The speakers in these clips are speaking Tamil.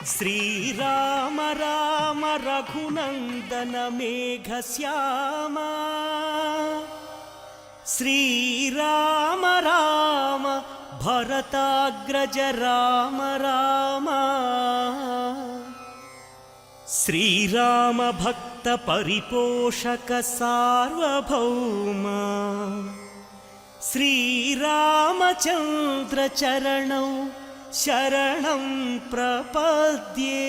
श्रीराम राम रघुनंदन मेघश्यामा श्रीराम राम भरताग्रज राम राम श्रीराम भक्त परिपोषक सार्वभौम श्रीरामचंद्र चरणौ शरणं प्रपद्ये।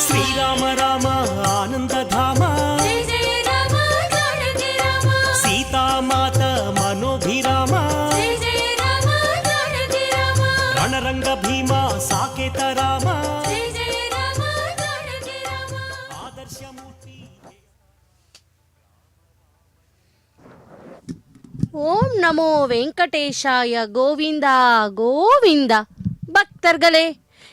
श्रीराम राम आनंदधाम सीता माता मनोभिराम रणरंग भीमा साकेत राम आदर्श मूर्ति। ஓம் நமோ வெங்கடேஷாய கோவிந்தா கோவிந்தா. பக்தர்களே,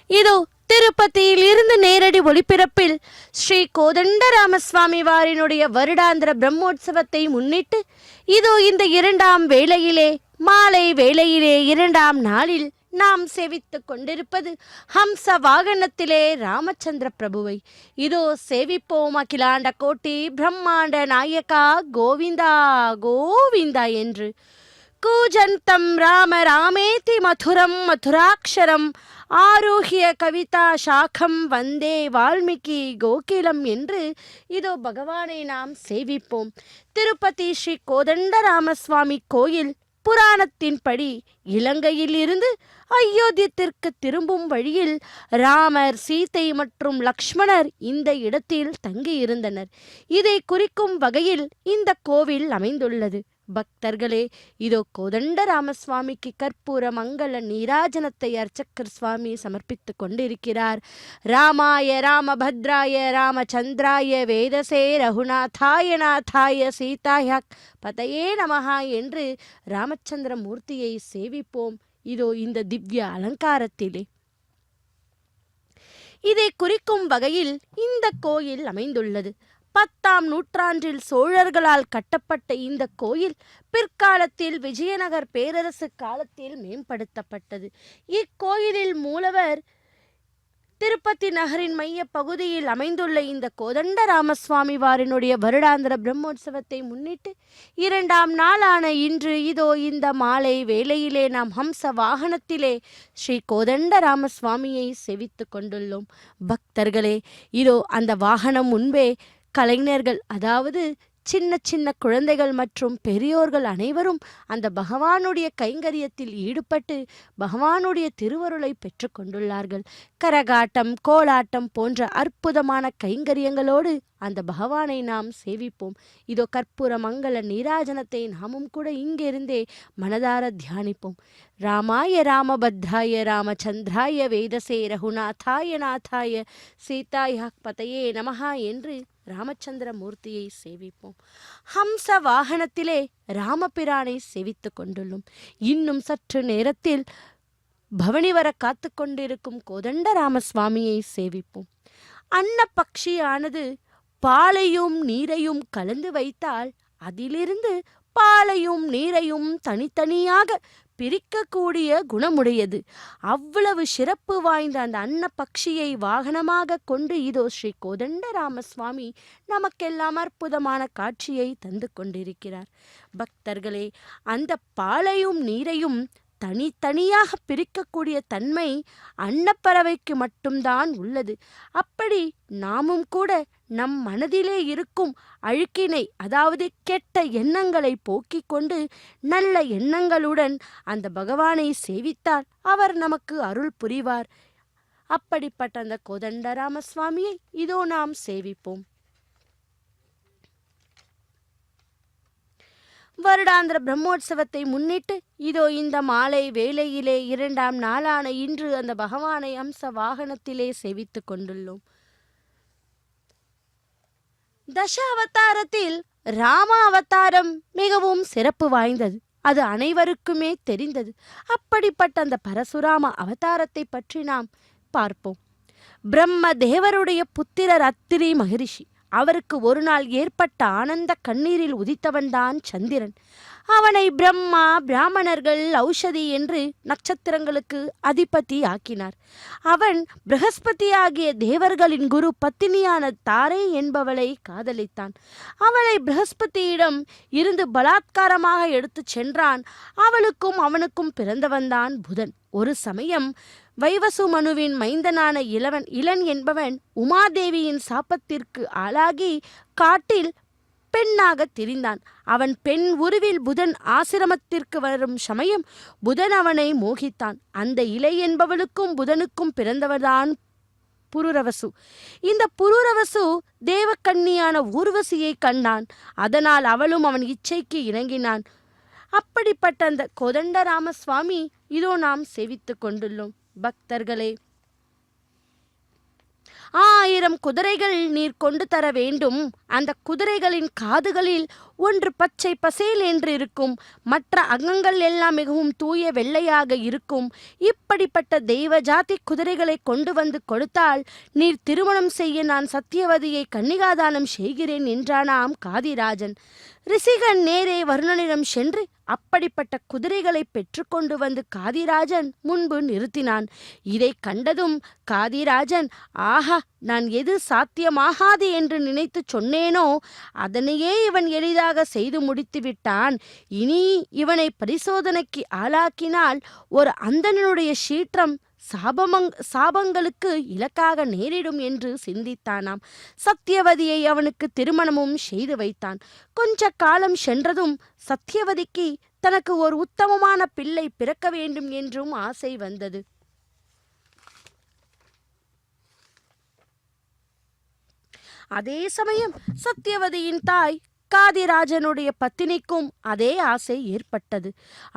இதோ திருப்பதியில் இருந்து நேரடி ஒளிபரப்பில் ஸ்ரீ கோதண்டராமசுவாமி வாரினுடைய வருடாந்திர பிரம்மோற்சவத்தை முன்னிட்டு இதோ இந்த இரண்டாம் வேளையிலே, மாலை வேளையிலே, இரண்டாம் நாளில் நாம் சேவித்துக் கொண்டிருப்பது ஹம்ச வாகனத்திலே ராமச்சந்திர பிரபுவை. இதோ சேவிப்போம் அகிலாண்ட கோட்டி பிரம்மாண்ட நாயகா கோவிந்தா கோவிந்தா என்று. கூஜந்தம் ராம ராமேதி மதுரம் மதுராட்சரம் ஆரோக்கிய கவிதா சாகம் வந்தே வால்மீகி கோகிலம் என்று இதோ பகவானை நாம் சேவிப்போம். திருப்பதி ஸ்ரீ கோதண்டராமசுவாமி கோயில் புராணத்தின்படி இலங்கையில் இருந்து அயோத்தியத்திற்கு திரும்பும் வழியில் ராமர், சீதை மற்றும் லக்ஷ்மணர் இந்த இடத்தில் தங்கியிருந்தனர். இதை குறிக்கும் வகையில் இந்த கோவில் அமைந்துள்ளது. பக்தர்களே, இதோ கோதண்டராமசுவாமிக்கு கற்பூர மங்கள நீராஜனத்தை அர்ச்சகர் சுவாமி சமர்ப்பித்துக் கொண்டிருக்கிறார். ராமாய ராமபத்ராய ராமச்சந்திராய வேதசே ரகுநாதாய நாதாய சீதாய பதையே நமஹா என்று ராமச்சந்திர மூர்த்தியை சேவிப்போம். இதோ இந்த திவ்ய அலங்காரத்திலே இதை குறிக்கும் வகையில் இந்த கோயில் அமைந்துள்ளது. 10ஆம் நூற்றாண்டில் சோழர்களால் கட்டப்பட்ட இந்த கோயில் பிற்காலத்தில் விஜயநகர் பேரரசு காலத்தில் மேம்படுத்தப்பட்டது. இக்கோயிலில் மூலவர் திருப்பதி நகரின் மைய பகுதியில் அமைந்துள்ள இந்த கோதண்டராமசுவாமி வாரினுடைய வருடாந்திர பிரம்மோற்சவத்தை முன்னிட்டு இரண்டாம் நாளான இன்று இதோ இந்த மாலை வேளையிலே நாம் ஹம்ச வாகனத்திலே ஸ்ரீ கோதண்டராமசுவாமியை சேவித்து கொண்டுள்ளோம். பக்தர்களே, இதோ அந்த வாகனம் முன்பே கலைஞர்கள், அதாவது சின்ன சின்ன குழந்தைகள் மற்றும் பெரியோர்கள் அனைவரும் அந்த பகவானுடைய கைங்கரியத்தில் ஈடுபட்டு பகவானுடைய திருவருளை பெற்று கொண்டுள்ளார்கள். கரகாட்டம், கோலாட்டம் போன்ற அற்புதமான கைங்கரியங்களோடு அந்த பகவானை நாம் சேவிப்போம். இதோ கற்பூர மங்கள நீராஜனத்தை நாமும் கூட இங்கிருந்தே மனதார தியானிப்போம். ராமாய ராமபத்ராய ராமச்சந்திராய வேதசே ரகுநாதாய நாதாய சீதாய பதையே நமஹா என்று ராமச்சந்திர மூர்த்தியை சேவிப்போம். ஹம்ச வாகனத்திலே ராமபிரானை சேவித்து கொண்டுள்ளோம். இன்னும் சற்று நேரத்தில் பவனி வர காத்து கொண்டிருக்கும் கோதண்டராமசுவாமியை சேவிப்போம். அன்ன பக்ஷியானது பாலையும் நீரையும் கலந்து வைத்தால் அதிலிருந்து பாலையும் நீரையும் தனித்தனியாக பிரிக்கக்கூடிய குணமுடையது. அவ்வளவு சிறப்பு வாய்ந்த அந்த அன்ன பக்ஷியை வாகனமாக கொண்டு இதோ ஸ்ரீ கோதண்டராமசுவாமி நமக்கெல்லாம் அற்புதமான காட்சியை தந்து கொண்டிருக்கிறார். பக்தர்களே, அந்த பாலையும் நீரையும் தனித்தனியாக பிரிக்கக்கூடிய தன்மை அன்னப்பறவைக்கு மட்டும்தான் உள்ளது. அப்படி நாமும் கூட நம் மனதிலே இருக்கும் அழுக்கினை, அதாவது கெட்ட எண்ணங்களை போக்கிக் கொண்டு நல்ல எண்ணங்களுடன் அந்த பகவானை சேவித்தால் அவர் நமக்கு அருள் புரிவார். அப்படிப்பட்ட அந்த கோதண்டராமசுவாமியை இதோ நாம் சேவிப்போம். வருடாந்திர பிரம்மோற்சவத்தை முன்னிட்டு இதோ இந்த மாலை வேளையிலே இரண்டாம் நாளான இன்று அந்த பகவானை அம்ச வாகனத்திலே சேவித்து கொண்டுள்ளோம். தச அவதாரத்தில் ராம அவதாரம் மிகவும் சிறப்பு வாய்ந்தது. அது அனைவருக்குமே தெரிந்தது. அப்படிப்பட்ட அந்த பரசுராம அவதாரத்தை பற்றி நாம் பார்ப்போம். பிரம்ம தேவருடைய புத்திரர் அத்திரி மகரிஷி. அவருக்கு ஒரு நாள் ஏற்பட்ட ஆனந்த கண்ணீரில் உதித்தவன்தான் சந்திரன். அவனை பிரம்மா பிராமணர்கள் ஔஷதி என்று நட்சத்திரங்களுக்கு அதிபதி ஆக்கினார். அவன் பிரகஸ்பதி ஆகிய தேவர்களின் குரு பத்தினியான தாரே என்பவளை காதலித்தான். அவளை பிரகஸ்பதியிடம் இருந்து பலாத்காரமாக எடுத்துச் சென்றான். அவளுக்கும் அவனுக்கும் பிறந்தவன்தான் புதன். ஒரு சமயம் வைவசுமனுவின் மைந்தனான இளன் என்பவன் உமாதேவியின் சாபத்திற்கு ஆளாகி காட்டில் பெண்ணாக திரிந்தான். அவன் பெண் உருவில் புதன் ஆசிரமத்திற்கு வரும் சமயம் புதன் அவனை மோகித்தான். அந்த இலை என்பவளுக்கும் புதனுக்கும் பிறந்தவர்தான் புருரவசு. இந்த புருரவசு தேவக்கன்னியான ஊர்வசியை கண்டான். அதனால் அவளும் அவன் இச்சைக்கு இணங்கினான். அப்படிப்பட்ட அந்த கோதண்டராம சுவாமி இதோ நாம் சேவித்து கொண்டுள்ளோம். பக்தர்களே, 1000 குதிரைகள் நீர் கொண்டு தர வேண்டும். அந்த குதிரைகளின் காதுகளில் ஒன்று பச்சை பசேல் என்று இருக்கும், மற்ற அங்கங்கள் எல்லாம் மிகவும் தூய வெள்ளையாக இருக்கும். இப்படிப்பட்ட தெய்வ ஜாதி குதிரைகளை கொண்டு வந்து கொடுத்தால் நீர் திருமணம் செய்ய நான் சத்தியவதியை கன்னிகாதானம் செய்கிறேன் என்றானாம் காதிராஜன். ரிஷிகன் நேரே வருணனிடம் சென்று அப்படிப்பட்ட குதிரைகளை பெற்றுக்கொண்டு வந்து காதிராஜன் முன்பு நிறுத்தினான். இதை கண்டதும் காதிராஜன், ஆஹா, நான் எது சாத்தியமாகாது என்று நினைத்து சொன்னேனோ அதனையே இவன் எளிதாக செய்து முடித்து விட்டான். இனி இவனை பரிசோதனைக்கு ஆளாக்கினால் ஒரு அந்தணனுடைய சீற்றம் சாபங்களுக்கு இலக்காக நேரிடும் என்று சிந்தித்தானாம். சத்தியவதியை அவனுக்கு திருமணமும் செய்து வைத்தான். கொஞ்ச காலம் சென்றதும் சத்தியவதிக்கு தனக்கு ஒரு உத்தமமான பிள்ளை பிறக்க வேண்டும் என்றும் ஆசை வந்தது. அதே சமயம் சத்தியவதியின் தாய் காதிராஜனுடைய பத்தினிக்கும் அதே ஆசை ஏற்பட்டது.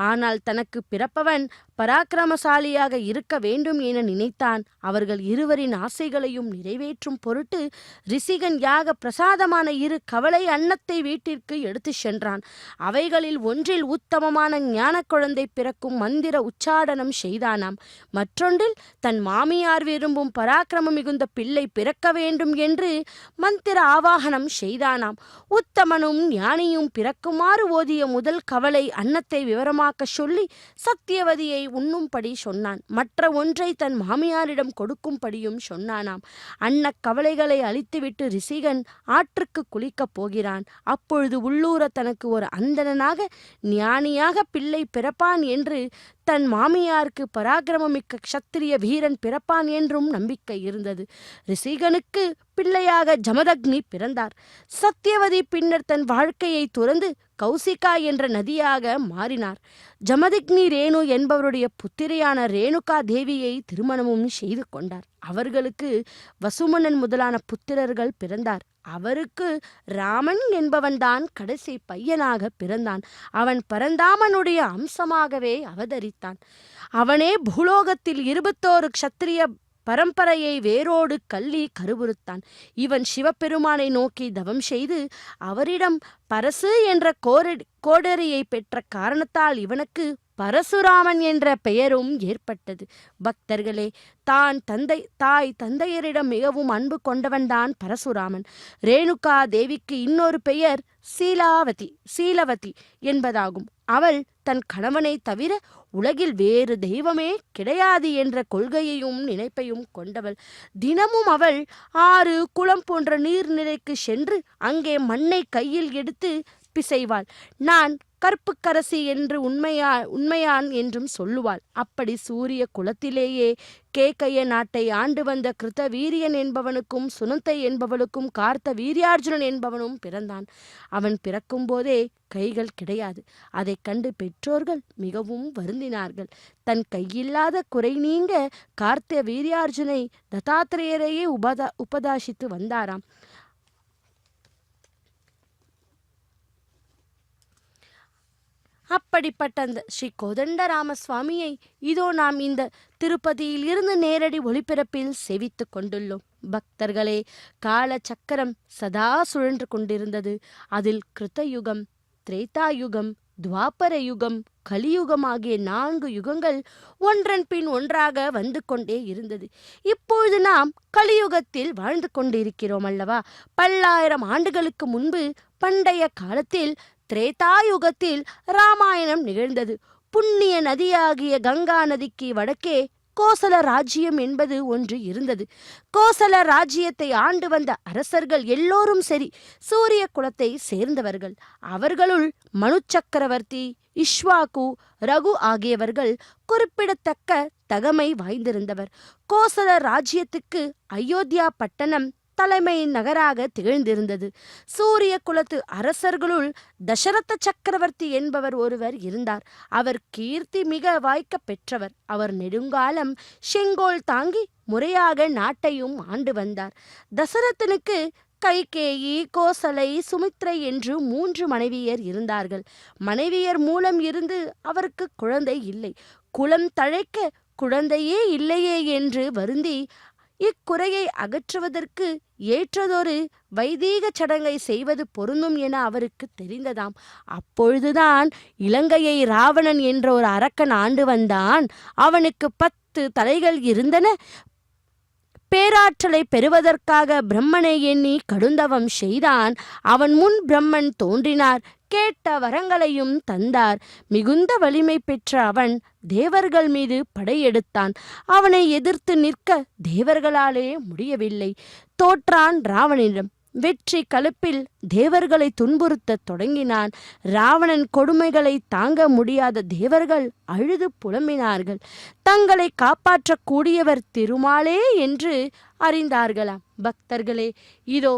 ஆனால் தனக்கு பிறப்பவன் பராக்கிரமசாலியாக இருக்க வேண்டும் என நினைத்தான். அவர்கள் இருவரின் ஆசைகளையும் நிறைவேற்றும் பொருட்டு ரிஷிகன் யாக பிரசாதமான 2 கவலை அன்னத்தை வீட்டிற்கு எடுத்து சென்றான். அவைகளில் ஒன்றில் உத்தமமான ஞான குழந்தை பிறக்கும் மந்திர உச்சாடனம் செய்தானாம். மற்றொன்றில் தன் மாமியார் விரும்பும் பராக்கிரமம் மிகுந்த பிள்ளை பிறக்க வேண்டும் என்று மந்திர ஆவாகனம் செய்தானாம். உத்தமனும் ஞானியும் பிறக்குமாறு ஓதிய முதல் கவலை அன்னத்தை விவரமாக்க சொல்லி சத்தியவதியை உண்ணும்படி சொன்னான். மற்ற ஒன்றை தன் மாமியாரிடம் கொடுக்கும்படியும் சொன்னானாம். அன்ன கவலைகளை அழித்துவிட்டு ரிஷிகன் ஆற்றுக்கு குளிக்கப் போகிறான். அப்பொழுது உள்ளூர தனக்கு ஒரு அந்தணனாக ஞானியாக பிள்ளை பிறப்பான் என்று, தன் மாமியாருக்கு பராக்கிரமமிக்க க்ஷத்திரிய வீரன் பிறப்பான் என்றும் நம்பிக்கை இருந்தது. ரிஷிகனுக்கு பிள்ளையாக ஜமதக்னி பிறந்தார். சத்தியவதி பின்னர் தன் வாழ்க்கையை துறந்து கௌசிகா என்ற நதியாக மாறினார். ஜமதக்னி ரேணு என்பவருடைய புத்திரியான ரேணுகா தேவியை திருமணமும் செய்து கொண்டார். அவர்களுக்கு வசுமனன் முதலான புத்திரர்கள் பிறந்தார். அவருக்கு ராமன் என்பவன்தான் கடைசி பையனாக பிறந்தான். அவன் பரந்தாமனுடைய அம்சமாகவே அவதரித்தான். அவனே பூலோகத்தில் 21 க்ஷத்திரிய பரம்பரையை வேரோடு கள்ளி கருவுறுத்தான். இவன் சிவபெருமானை நோக்கி தவம் செய்து அவரிடம் பரசு என்ற கோடரியை பெற்ற காரணத்தால் இவனுக்கு பரசுராமன் என்ற பெயரும் ஏற்பட்டது. பக்தர்களே, தாய் தந்தையரிடம் மிகவும் அன்பு கொண்டவன்தான் பரசுராமன். ரேணுகா தேவிக்கு இன்னொரு பெயர் சீலவதி என்பதாகும். அவள் தன் கணவனை தவிர உலகில் வேறு தெய்வமே கிடையாது என்ற கொள்கையையும் நினைப்பையும் கொண்டவள். தினமும் அவள் 6 குளம் போன்ற நீர்நிலைக்கு சென்று அங்கே மண்ணை கையில் எடுத்து பிசைவாள். நான் கற்புக்கரசி என்று உண்மையான் என்றும் சொல்லுவாள். அப்படி சூரிய குலத்திலேயே கேகய நாட்டை ஆண்டு வந்த கிருத்த வீரியன் என்பவனுக்கும் சுனந்தை என்பவளுக்கும் கார்த்த வீரியார்ஜுனன் என்பவனும் பிறந்தான். அவன் பிறக்கும் போதே கைகள் கிடையாது. அதை கண்டு பெற்றோர்கள் மிகவும் வருந்தினார்கள். தன் கையில்லாத குறை நீங்க கார்த்த வீரியார்ஜுனை தத்தாத்திரேயரையே உபதாசித்து வந்தாராம். அப்படிப்பட்ட அந்த ஸ்ரீ கோதண்டராம சுவாமியை இதோ நாம் இந்த திருப்பதியில் இருந்து நேரடி ஒளிபரப்பில் சேவித்து கொண்டுள்ளோம். பக்தர்களே, கால சக்கரம் சதா சுழன்று கொண்டிருந்தது. அதில் கிருத்தயுகம், திரேதாயுகம், துவாபர யுகம், கலியுகம் ஆகிய 4 யுகங்கள் ஒன்றன் பின் ஒன்றாக வந்து கொண்டே இருந்தது. இப்பொழுது நாம் கலியுகத்தில் வாழ்ந்து கொண்டிருக்கிறோம் அல்லவா? பல்லாயிரம் ஆண்டுகளுக்கு முன்பு பண்டைய காலத்தில் திரேதாயுகத்தில் ராமாயணம் நிகழ்ந்தது. புண்ணிய நதியாகிய கங்கா நதிக்கு வடக்கே கோசல ராஜ்யம் என்பது ஒன்று இருந்தது. கோசல ராஜ்யத்தை ஆண்டு வந்த அரசர்கள் எல்லோரும் சரி சூரிய குலத்தை சேர்ந்தவர்கள். அவர்களுள் மனு சக்கரவர்த்தி, இஷ்வாகு, ரகு ஆகியவர்கள் குறிப்பிடத்தக்க தகமை வாய்ந்திருந்தவர். கோசல ராஜ்யத்துக்கு அயோத்தியா பட்டணம் தலைமை நகராக திகழ்ந்திருந்தது. சூரிய குலத்து அரசர்களுள் தசரத சக்கரவர்த்தி என்பவர் ஒருவர் இருந்தார். அவர் கீர்த்தி மிக வாய்க்க பெற்றவர். அவர் நெடுங்காலம் செங்கோல் தாங்கி முறையாக நாட்டையும் ஆண்டு வந்தார். தசரதனுக்கு கைகேயி, கோசலை, சுமித்ரை என்று 3 மனைவியர் இருந்தார்கள். மனைவியர் மூலம் இருந்து அவருக்கு குழந்தை இல்லை. குலம் தழைக்க குழந்தையே இல்லையே என்று வருந்தி இக்குறையை அகற்றுவதற்கு ஏற்றதொரு வைதீக சடங்கை செய்வது பொருந்தும் என அவருக்கு தெரிந்ததாம். அப்பொழுதுதான் இலங்கையை ராவணன் என்ற ஒரு அரக்கன் ஆண்டு வந்தான். அவனுக்கு 10 தலைகள் இருந்தன. பேராற்றலை பெறுவதற்காக பிரம்மனை எண்ணி கடுந்தவம் செய்தான். அவன் முன் பிரம்மன் தோன்றினார். கேட்ட வரங்களையும் தந்தார். மிகுந்த வலிமை பெற்ற அவன் தேவர்கள் மீது படையெடுத்தான். அவனை எதிர்த்து நிற்க தேவர்களாலே முடியவில்லை. தோற்றான் ராவணனிடம். வெற்றி கலுப்பில் தேவர்களை துன்புறுத்த தொடங்கினான். ராவணன் கொடுமைகளை தாங்க முடியாத தேவர்கள் அழுது புலம்பினார்கள். தங்களை காப்பாற்றக்கூடியவர் திருமாலே என்று அறிந்தார்களாம். பக்தர்களே, இதோ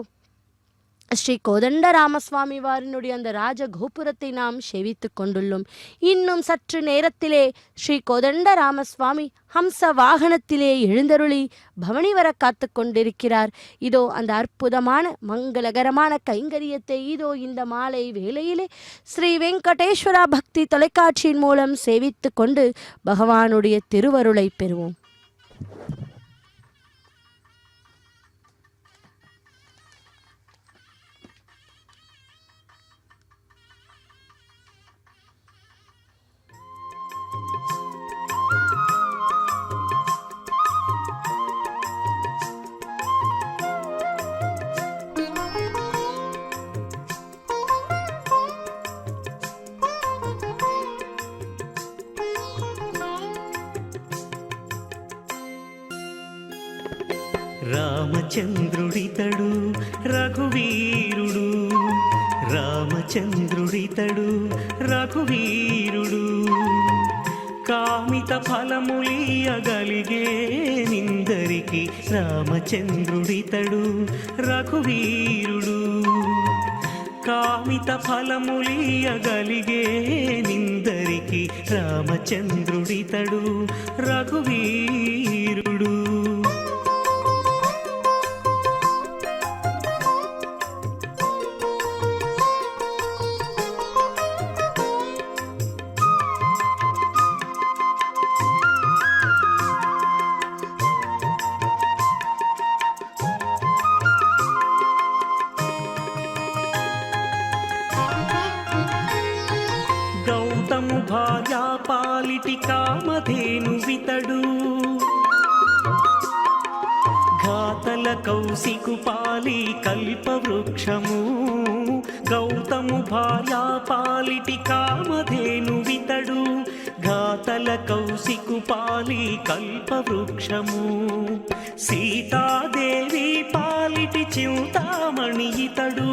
ஸ்ரீ கோதண்ட ராமசுவாமி வாரினுடைய அந்த ராஜ கோபுரத்தை நாம் சேவித்து கொண்டுள்ளோம். இன்னும் சற்று நேரத்திலே ஸ்ரீ கோதண்ட ராமசுவாமி ஹம்ச வாகனத்திலே எழுந்தருளி பவனி வர காத்து கொண்டிருக்கிறார். இதோ அந்த அற்புதமான மங்களகரமான கைங்கரியத்தை இதோ இந்த மாலை வேளையிலே ஸ்ரீ வெங்கடேஸ்வரா பக்தி தொலைக்காட்சியின் மூலம் சேவித்து கொண்டு பகவானுடைய திருவருளை பெறுவோம். రామచంద్రుడితడు రఘువీరుడు, రామచంద్రుడితడు రఘువీరుడు, కామిత ఫలములియగలిగే నిందరికి రామచంద్రుడితడు రఘువీరుడు, కామిత ఫలములియగలిగే నిందరికి రామచంద్రుడితడు రఘువీరుడు. గౌతము భార్యా పాలిటి కామధేను వితడు, ఘాతల కౌశికు పాలి కల్పవృక్షము. గౌతము భార్యా పాలిటి కామధేను వితడు, ఘాతల కౌశికు పాలి కల్పవృక్షము. సీతాదేవి పాలిటి చింతామణి ఇతడు,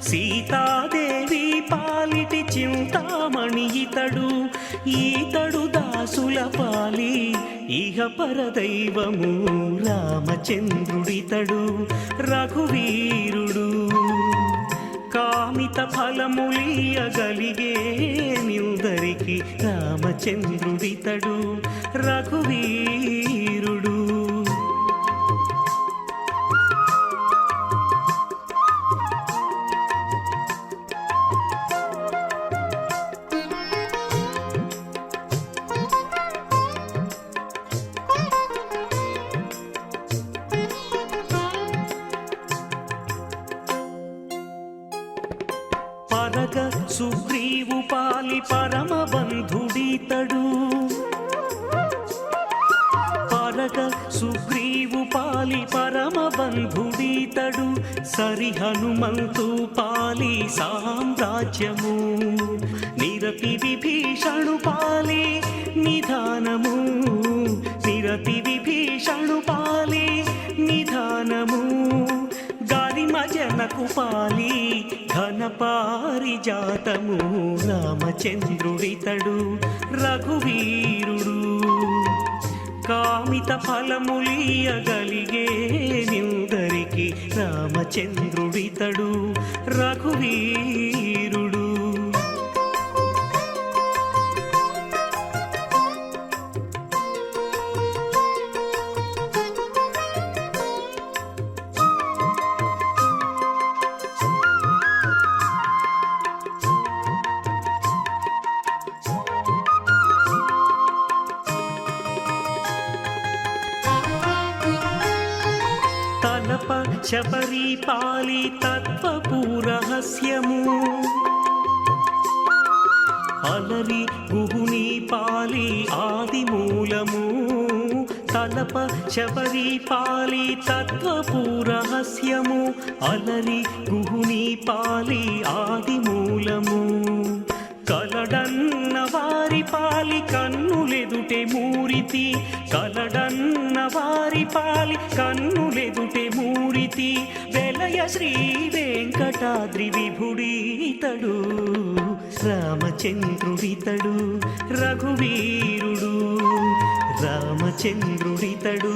సీతాదేవి పాలిటి చింతామణి ఇతడు. ఈతడు దాసుల పాలి ఇహ పరదైవము, రామచంద్రుడితడు రఘువీరుడు. కామిత ఫలములియగలిగే నిందరికి రామచంద్రుడితడు రఘువీరుడు. పరగ సుగ్రీవు పాలి పరమ బంధుడీతడు పరగ సుగ్రీవు పాలి పరమ బంధుడీతడు సరి హనుమంతు పాలి సామ్రాజ్యము నిరతి విభీషణు పాలి నిధానము నిరతి విభీషణు పాలి నిధానము గారిమ జనకు పాలి ఘన పారిజాతము రామచంద్రుడితడు రఘువీరుడు కామిత ఫలములియగలిగే నిందరికి రామచంద్రుడితడు రఘువీరుడు శబరి పాలి తత్వపూరహస్యము అలరి గుహుని పాలి ఆది మూలము తలప శబరి పాలి తత్వపూరహస్యము అలరి గుహుని పాలి ఆది మూలము కలడన్న వారి పాలి కన్నులెదుటే మూరితి కలడన్న వారి పాలి కన్నులెదుటే మూరితి వెలయ శ్రీ వెంకటాద్రి విభుడీతడు రామచంద్రుడితడు రఘువీరుడు రామచంద్రుడితడు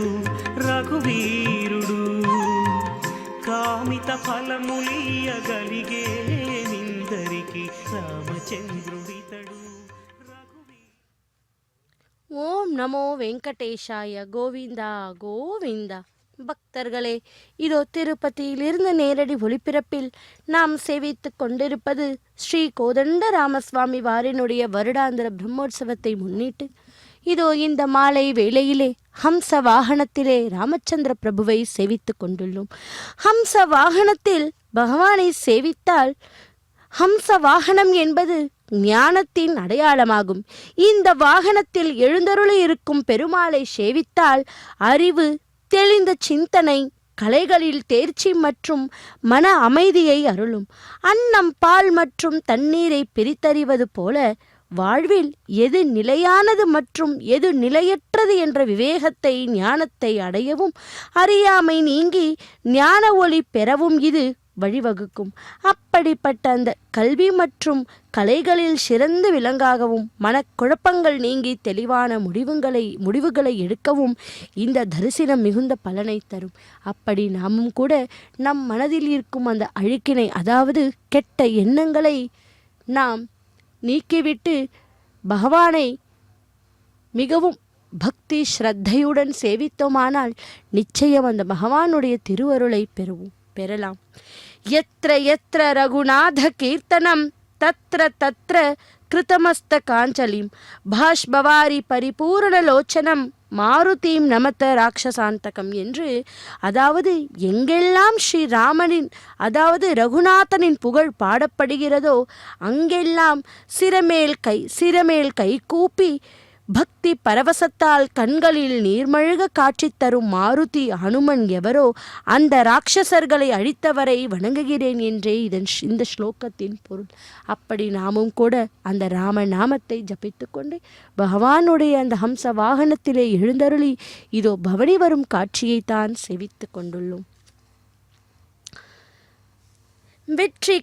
రఘువీరుడు కామిత ఫలములియగలిగే నిందరికి రామచంద్రుడితడు ஓம் நமோ வெங்கடேஷாய கோவிந்தா கோவிந்தா. பக்தர்களே, இதோ திருப்பதியிலிருந்து நேரடி ஒளிபரப்பில் நாம் சேவித்து கொண்டிருப்பது ஸ்ரீ கோதண்ட ராமசுவாமி வாரினுடைய வருடாந்திர பிரம்மோற்சவத்தை முன்னிட்டு இதோ இந்த மாலை வேளையிலே ஹம்ச வாகனத்திலே ராமச்சந்திர பிரபுவை சேவித்து கொண்டுள்ளோம். ஹம்ச வாகனத்தில் பகவானை சேவித்தால் ஹம்ச வாகனம் என்பது ஞானத்தின் அடையாளமாகும். இந்த வாகனத்தில் எழுந்தருளி இருக்கும் பெருமாளை சேவித்தால் அறிவு, தெளிந்த சிந்தனை, கலைகளில் தேர்ச்சி மற்றும் மன அமைதியை அருளும். அன்னம், பால் மற்றும் தண்ணீரை பிரித்தறிவது போல வாழ்வில் எது நிலையானது மற்றும் எது நிலையற்றது என்ற விவேகத்தை, ஞானத்தை அடையவும் அறியாமை நீங்கி ஞான ஒளி பெறவும் இது வழிவகுக்கும். அப்படிப்பட்ட அந்த கல்வி மற்றும் கலைகளில் சிறந்து விளங்காகவும் மனக்குழப்பங்கள் நீங்கி தெளிவான முடிவுகளை எடுக்கவும் இந்த தரிசனம் மிகுந்த பலனை தரும். அப்படி நாமும் கூட நம் மனதில் இருக்கும் அந்த அழுக்கினை, அதாவது கெட்ட எண்ணங்களை நாம் நீக்கிவிட்டு பகவானை மிகவும் பக்தி ஸ்ரத்தையுடன் சேவித்தோமானால் நிச்சயம் அந்த பகவானுடைய திருவருளை பெறலாம். எத்ர எத்ர ரகுநாத கீர்த்தனம் தத்ர தத்ர கிருதமஸ்த காஞ்சலிம் பாஷ்பவாரி பரிபூரணலோச்சனம் மாருதீம் நமத ராட்சசாந்தகம் என்று, அதாவது எங்கெல்லாம் ஸ்ரீராமனின் அதாவது ரகுநாதனின் புகழ் பாடப்படுகிறதோ அங்கெல்லாம் சிரமேல் கை கூப்பி பக்தி பரவசத்தால் கண்களில் நீர்மழுக காட்சி தரும் மாருதி ஹனுமன் எவரோ அந்த ராட்சசர்களை அழித்தவரை வணங்குகிறேன் என்றே இந்த ஸ்லோகத்தின் பொருள். அப்படி நாமும் கூட அந்த ராம நாமத்தை ஜபித்து கொண்டு பகவானுடைய அந்த ஹம்ச வாகனத்திலே எழுந்தருளி இதோ பவனி வரும் காட்சியைத்தான் செவித்து கொண்டுள்ளோம். வெற்றி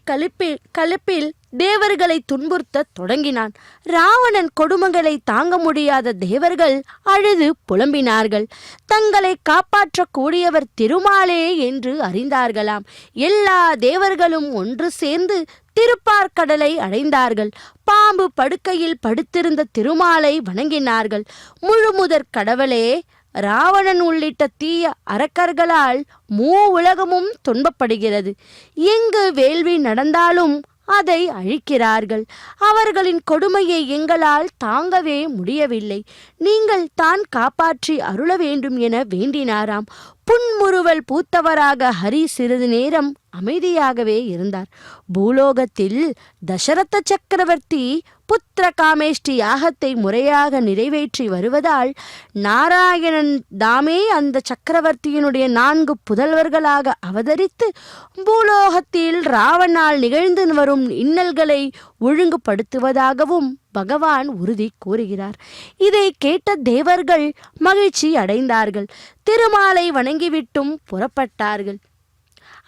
கலிப்பில் தேவர்களை துன்புறுத்த தொடங்கினான். ராவணன் கொடுமைகளை தாங்க முடியாத தேவர்கள் அழுது புலம்பினார்கள். தங்களை காப்பாற்றக்கூடியவர் திருமாலே என்று அறிந்தார்களாம். எல்லா தேவர்களும் ஒன்று சேர்ந்து திருப்பார்கடலை அடைந்தார்கள். பாம்பு படுக்கையில் படுத்திருந்த திருமாலை வணங்கினார்கள். முழுமுதற் கடவுளே, ராவணன் உள்ளிட்ட தீய அரக்கர்களால் உலகமும் துன்பப்படுகிறது. எங்கு வேள்வி நடந்தாலும் அதை அழிக்கிறார்கள். அவர்களின் கொடுமையை எங்களால் தாங்கவே முடியவில்லை. நீங்கள் தான் காப்பாற்றி அருள வேண்டும் என வேண்டினாராம். புன்முறுவல் பூத்தவராக ஹரி சிறிது நேரம் அமைதியாகவே இருந்தார். பூலோகத்தில் தசரத சக்கரவர்த்தி புத்திர காமேஷ்டி யாகத்தை முறையாக நிறைவேற்றி வருவதால் நாராயணன் தாமே அந்த சக்கரவர்த்தியினுடைய 4 புதல்வர்களாக அவதரித்து பூலோகத்தில் ராவணால் நிகழ்ந்து வரும் இன்னல்களை ஒழுங்குபடுத்துவதாகவும் பகவான் உறுதி கூறுகிறார். இதை கேட்ட தேவர்கள் மகிழ்ச்சி அடைந்தார்கள். திருமாலை வணங்கிவிட்டும் புறப்பட்டார்கள்.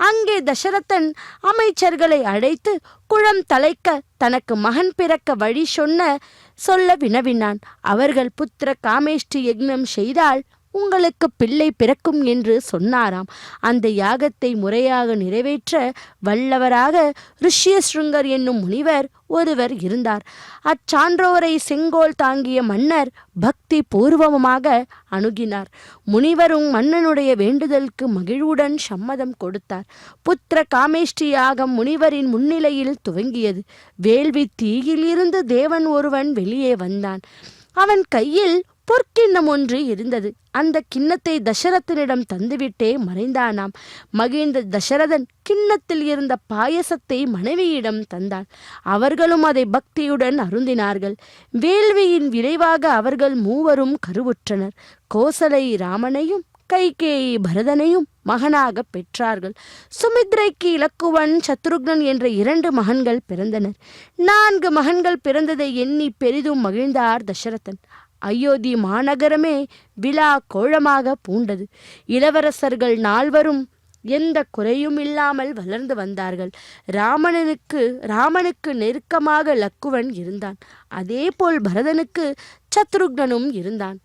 அங்கே தசரதன் அமைச்சர்களை அழைத்து குளம் தலைக்க தனக்கு மகன் பிறக்க வழி சொல்ல வினவினான். அவர்கள் புத்திர காமேஷ்டி யக்ஞம் செய்தால் உங்களுக்கு பிள்ளை பிறக்கும் என்று சொன்னாராம். அந்த யாகத்தை முறையாக நிறைவேற்ற வல்லவராக ரிஷ்யஸ்ருங்கர் என்னும் முனிவர் ஒருவர் இருந்தார். அச்சான்றோரை செங்கோல் தாங்கிய மன்னர் பக்தி பூர்வமாக அணுகினார். முனிவரும் மன்னனுடைய வேண்டுதலுக்கு மகிழ்வுடன் சம்மதம் கொடுத்தார். புத்திர காமேஷ்டி யாகம் முனிவரின் முன்னிலையில் துவங்கியது. வேள்வி தீயிலிருந்து தேவன் ஒருவன் வெளியே வந்தான். அவன் கையில் பொற்கிண்ணம் ஒன்று இருந்தது. அந்த கிண்ணத்தை தசரதனிடம் தந்துவிட்டே மறைந்தானாம். மகிழ்ந்த தசரதன் கிண்ணத்தில் இருந்த பாயசத்தை மனைவியிடம் தந்தான். அவர்களும் அதை பக்தியுடன் அருந்தினார்கள். வேள்வியின் விளைவாக அவர்கள் மூவரும் கருவுற்றனர். கோசலை ராமனையும் கைகேயி பரதனையும் மகனாக பெற்றார்கள். சுமித்ரைக்கு இலக்குவன் சத்ருக்னன் என்ற 2 மகன்கள் பிறந்தனர். 4 மகன்கள் பிறந்ததை எண்ணி பெரிதும் மகிழ்ந்தார் தசரதன். அயோத்தி மாநகரமே விழா கோலமாக பூண்டது. இளவரசர்கள் 4வரும் எந்த குறையும் இல்லாமல் வளர்ந்து வந்தார்கள். ராமனுக்கு நெருக்கமாக லக்குவன் இருந்தான். அதேபோல் பரதனுக்கு சத்ருக்னனும் இருந்தான்.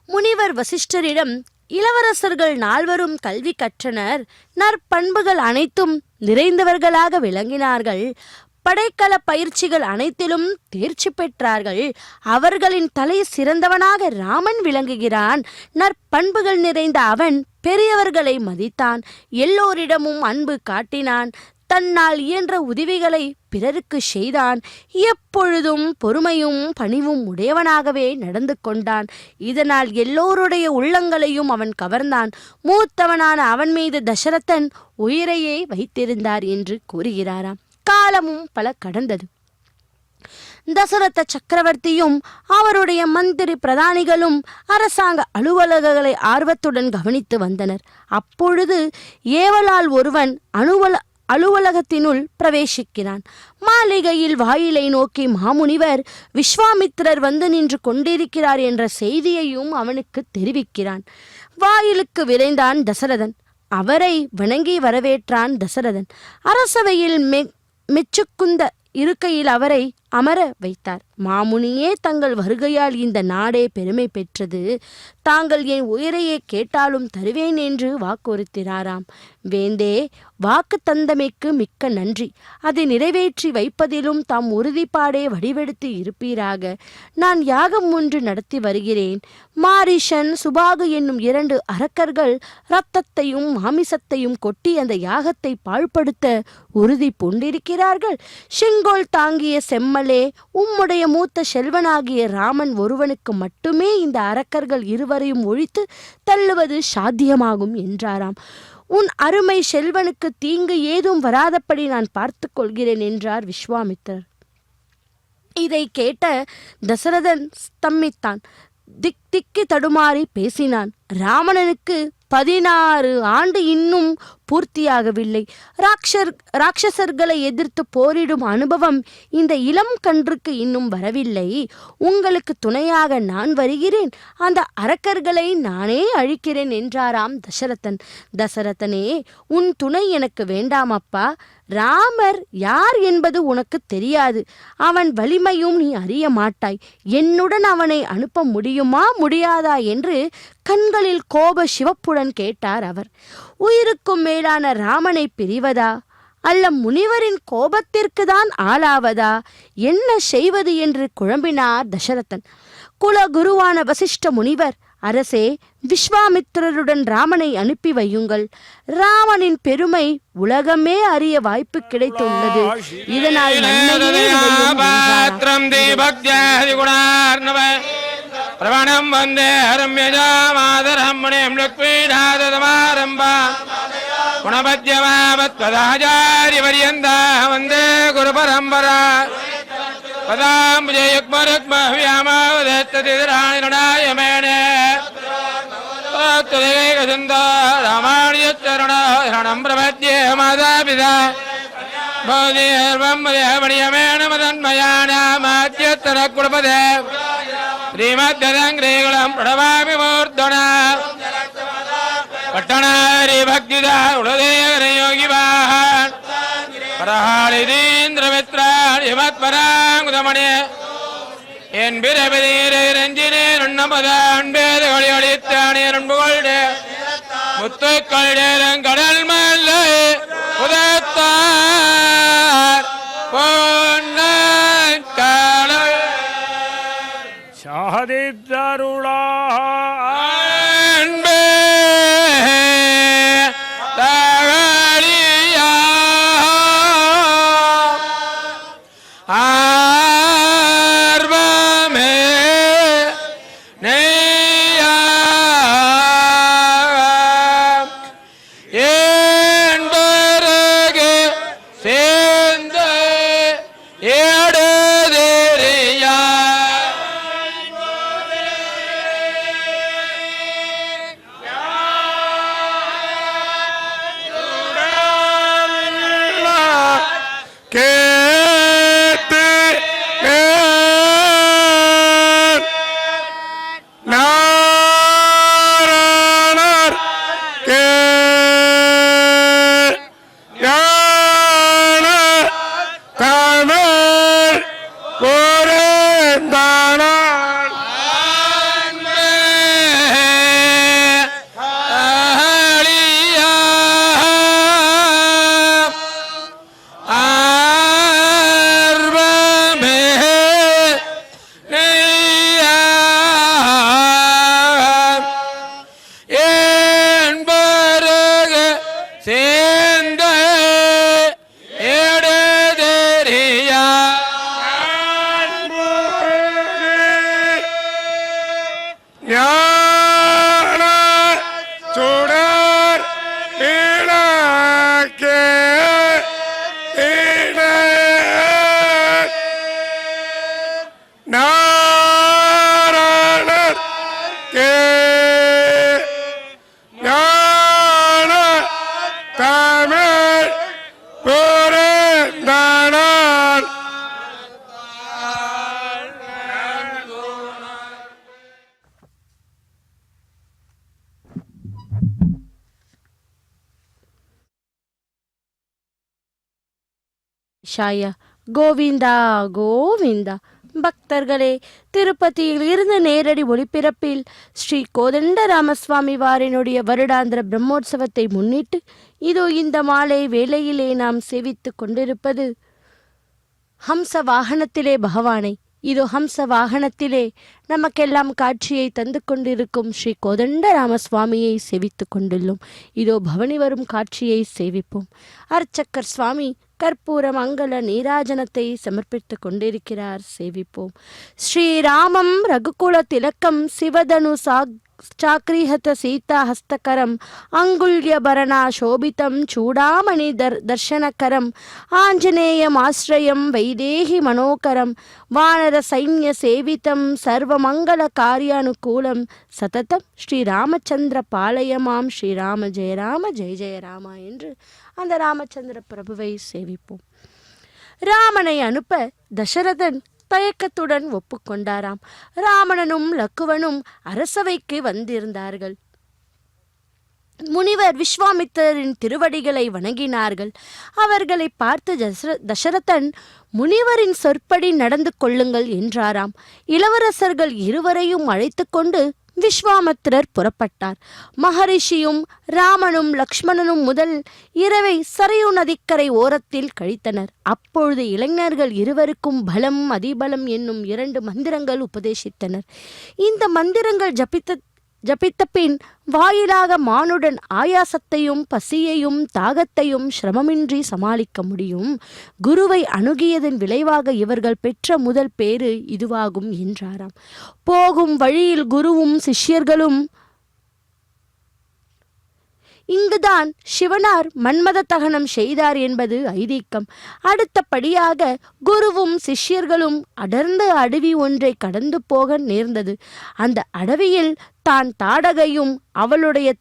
முனிவர் வசிஷ்டரிடம் இளவரசர்கள் 4வரும் கல்வி கற்றனர். நற்பண்புகள் அனைத்தும் நிறைந்தவர்களாக விளங்கினார்கள். படைக்கல பயிற்சிகள் அனைத்திலும் தேர்ச்சி பெற்றார்கள். அவர்களின் தலை சிறந்தவனாக ராமன் விளங்குகிறான். நற்பண்புகள் நிறைந்த அவன் பெரியவர்களை மதித்தான். எல்லோரிடமும் அன்பு காட்டினான். தன்னால் இயன்ற உதவிகளை பிறருக்கு செய்தான். எப்பொழுதும் பொறுமையும் பணிவும் உடையவனாகவே நடந்து கொண்டான். இதனால் எல்லோருடைய உள்ளங்களையும் அவன் கவர்ந்தான். மூத்தவனான அவன் மீது தசரதன் உயிரையே வைத்திருந்தார் என்று கூறுகிறாராம். காலமும் பல கடந்தது. தசரத சக்கரவர்த்தியும் அவருடைய மந்திரி பிரதானிகளும் அரசாங்க அலுவலகங்களை ஆர்வத்துடன் கவனித்து வந்தனர். அப்பொழுது ஏவலால் ஒருவன் அலுவலகத்தினுள் பிரவேசிக்கிறான். மாளிகையில் வாயிலை நோக்கி மாமுனிவர் விஸ்வாமித்திரர் வந்து நின்று கொண்டிருக்கிறார் என்ற செய்தியையும் அவனுக்கு தெரிவிக்கிறான். வாயிலுக்கு விரைந்தான் தசரதன். அவரை வணங்கி வரவேற்றான் தசரதன். அரசவையில் மெச்சுக்குந்த இருக்கையில் அவரை அமர வைத்தார். மாமுனியே, தங்கள் வருகையால் இந்த நாடே பெருமை பெற்றது. தாங்கள் என் உயிரையே கேட்டாலும் தருவேன் என்று வாக்குறுத்தினாராம். வேந்தே, வாக்கு தந்தமைக்கு மிக்க நன்றி. அதை நிறைவேற்றி வைப்பதிலும் தாம் உறுதிப்பாடே வடிவெடுத்து இருப்பீராக. நான் யாகம் ஒன்று நடத்தி வருகிறேன். மாரிஷன், சுபாகு என்னும் 2 அரக்கர்கள் இரத்தத்தையும் மாமிசத்தையும் கொட்டி அந்த யாகத்தை பாழ்படுத்த உறுதி பூண்டிருக்கிறார்கள். செங்கோல் தாங்கிய செம்மலே, உம்முடைய மூத்த செல்வனாகிய ராமன் ஒருவனுக்கு மட்டுமே இந்த அரக்கர்கள் 2வரையும் ஒழித்து தள்ளுவது சாத்தியமாகும் என்றாராம். உன் அருமை செல்வனுக்கு தீங்கு ஏதும் வராதபடி நான் பார்த்து கொள்கிறேன் என்றார் விஸ்வாமித்திரர். இதை கேட்ட தசரதன் ஸ்தம்பித்தான். திக்கி தடுமாறி பேசினான். ராவணனுக்கு 16 ஆண்டு இன்னும் பூர்த்தியாகவில்லை. ராட்சசர்களை எதிர்த்து போரிடும் அனுபவம் இந்த இளம் கன்றுக்கு இன்னும் வரவில்லை. உங்களுக்கு துணையாக நான் வருகிறேன். அந்த அரக்கர்களை நானே அழிக்கிறேன் என்றாராம் தசரதன். தசரதனே, உன் துணை எனக்கு வேண்டாம் அப்பா. ராமர் யார் என்பது உனக்கு தெரியாது. அவன் வலிமையும் நீ அறிய மாட்டாய். என்னுடன் அவனை அனுப்ப முடியுமா முடியாதா என்று கண்களில் கோப சிவப்புடன் கேட்டார் அவர். உயிருக்கும் மேலான ராமனை பிரிவதா, அல்ல முனிவரின் கோபத்திற்கு தான் ஆளாவதா, என்ன செய்வது என்று குழம்பினார் தசரதன். குலகுருவான வசிஷ்ட முனிவர், அரசே, விஸ்வாமித்திரருடன் ராமனை அனுப்பி வையுங்கள். ராமனின் பெருமை உலகமே அறிய வாய்ப்பு கிடைத்துள்ளது. இதனால் நன்மையே விளையும் என்றார். பிரவணம் வந்தே ஹரம்யஜாமாதரம் முனிம் லக்ஷ்மீநாதமாரம்பா குணபத்யமாவத்வதாச்சாரியபரியந்தா வந்தே குரு பரம்பரா பதாம்புஜயுக்மருக்மஹ்வியாமாவதத்ததிராணிருணாயமேனே ராமாணியச்சரணம் பிரபத்யே மாதாபிதா பௌதியர்வம்மதேவணியமேன மதன்மயானாமாத்யத்தர குலபதே ஸ்ரீமத்யதங்கிரீகுலம் பிரணவாமி மூர்த்தனா பட்டணாரி பக்திதா உலதேகரயோகி வாஹன் பரஹாளிதீந்திரமித்ராணி மத்பராங்குதமணி என் பிரபதீரை ரஞ்சினே நுண்ணமத அன்பேது ஒளியொளித்தானே நண்புகொள்டே முத்துக்கொள்டேரங்கடல் மல்லை உதத்தார் பொன்னன் கடல் சாதித்தருளா அன்பே தகழியா ஆர்வமே நெய்யா என் பிறகு சேர்ந்த ஏடுதெரியா கேட்டு நாரணர் ஞான தமிழ் புரந்தானார் சேர்ந்த ஏடுதெரியா ஞான சுடர் இலக்கே நாரணர் ஞான தமிழ் புரந்தானார் ஷாயா கோவிந்தா கோவிந்தா. பக்தர்களே, திருப்பதியில் இருந்து நேரடி ஒளிபரப்பில் ஸ்ரீ கோதண்ட ராமசுவாமி வாரினுடைய வருடாந்திர பிரம்மோற்சவத்தை முன்னிட்டு இதோ இந்த மாலை வேளையிலே நாம் சேவித்து கொண்டிருப்பது ஹம்ச வாகனத்திலே பகவானை. இதோ ஹம்ச வாகனத்திலே நமக்கெல்லாம் காட்சியை தந்து கொண்டிருக்கும் ஸ்ரீ கோதண்ட ராமசுவாமியை சேவித்து கொண்டுள்ளோம். இதோ பவனி வரும் காட்சியை சேவிப்போம். அர்ச்சக்கர் சுவாமி கற்பூர மங்கள நீராஜனத்தை சமர்ப்பித்து கொண்டிருக்கிறார், சேவிப்போம். ஸ்ரீராமம் ரகுகுல திலக்கம் சிவதனு சாக்ரீஹத சீதா ஹஸ்தகரம் அங்குல்யபரணா சோபிதம் சூடாமணி தர்ஷனகரம் ஆஞ்சநேயம் ஆஸ்ரயம் வைதேகி மனோகரம் வானர சைன்ய சேவிதம் சர்வமங்கள காரியானுகூலம் சததம் ஸ்ரீராமச்சந்திர பாலயமாம் ஸ்ரீராம ஜெய ஜெய ராமா என்று அந்த ராமச்சந்திர பிரபுவை சேவிப்போம். ராமனை அனுப்ப தசரதன் தயக்கத்துடன் ஒப்புக்கொண்டாராம். ராமணனும் லக்குவனும் அரசவைக்கு வந்திருந்தார்கள். முனிவர் விஸ்வாமித்திரரின் திருவடிகளை வணங்கினார்கள். அவர்களை பார்த்து தசரதன் முனிவரின் சொற்படி நடந்து கொள்ளுங்கள் என்றாராம். இளவரசர்கள் இருவரையும் அழைத்து கொண்டு விஸ்வாமித்திரர் புறப்பட்டார். மகரிஷியும் ராமனும் லக்ஷ்மணனும் முதல் இரவை சரையு நதிக்கரை ஓரத்தில் கழித்தனர். அப்பொழுது இளைஞர்கள் இருவருக்கும் பலம் அதிபலம் என்னும் 2 மந்திரங்கள் உபதேசித்தனர். இந்த மந்திரங்கள் ஜபித்த பின் வாயிலாக மானுடன் ஆயாசத்தையும் பசியையும் தாகத்தையும் சிரமமின்றி சமாளிக்க முடியும். குருவை அணுகியதன் விளைவாக இவர்கள் பெற்ற முதல் பேறு இதுவாகும் என்றாராம். போகும் வழியில் குருவும் சிஷ்யர்களும் இங்குதான் சிவனார் மன்மத தகனம் செய்தார் என்பது ஐதீகம். அடுத்தபடியாக குருவும் சிஷ்யர்களும் அடர்ந்த அடவி ஒன்றை கடந்து போக நேர்ந்தது. அந்த அடவியில் தான் தாடகையும் அவளுடைய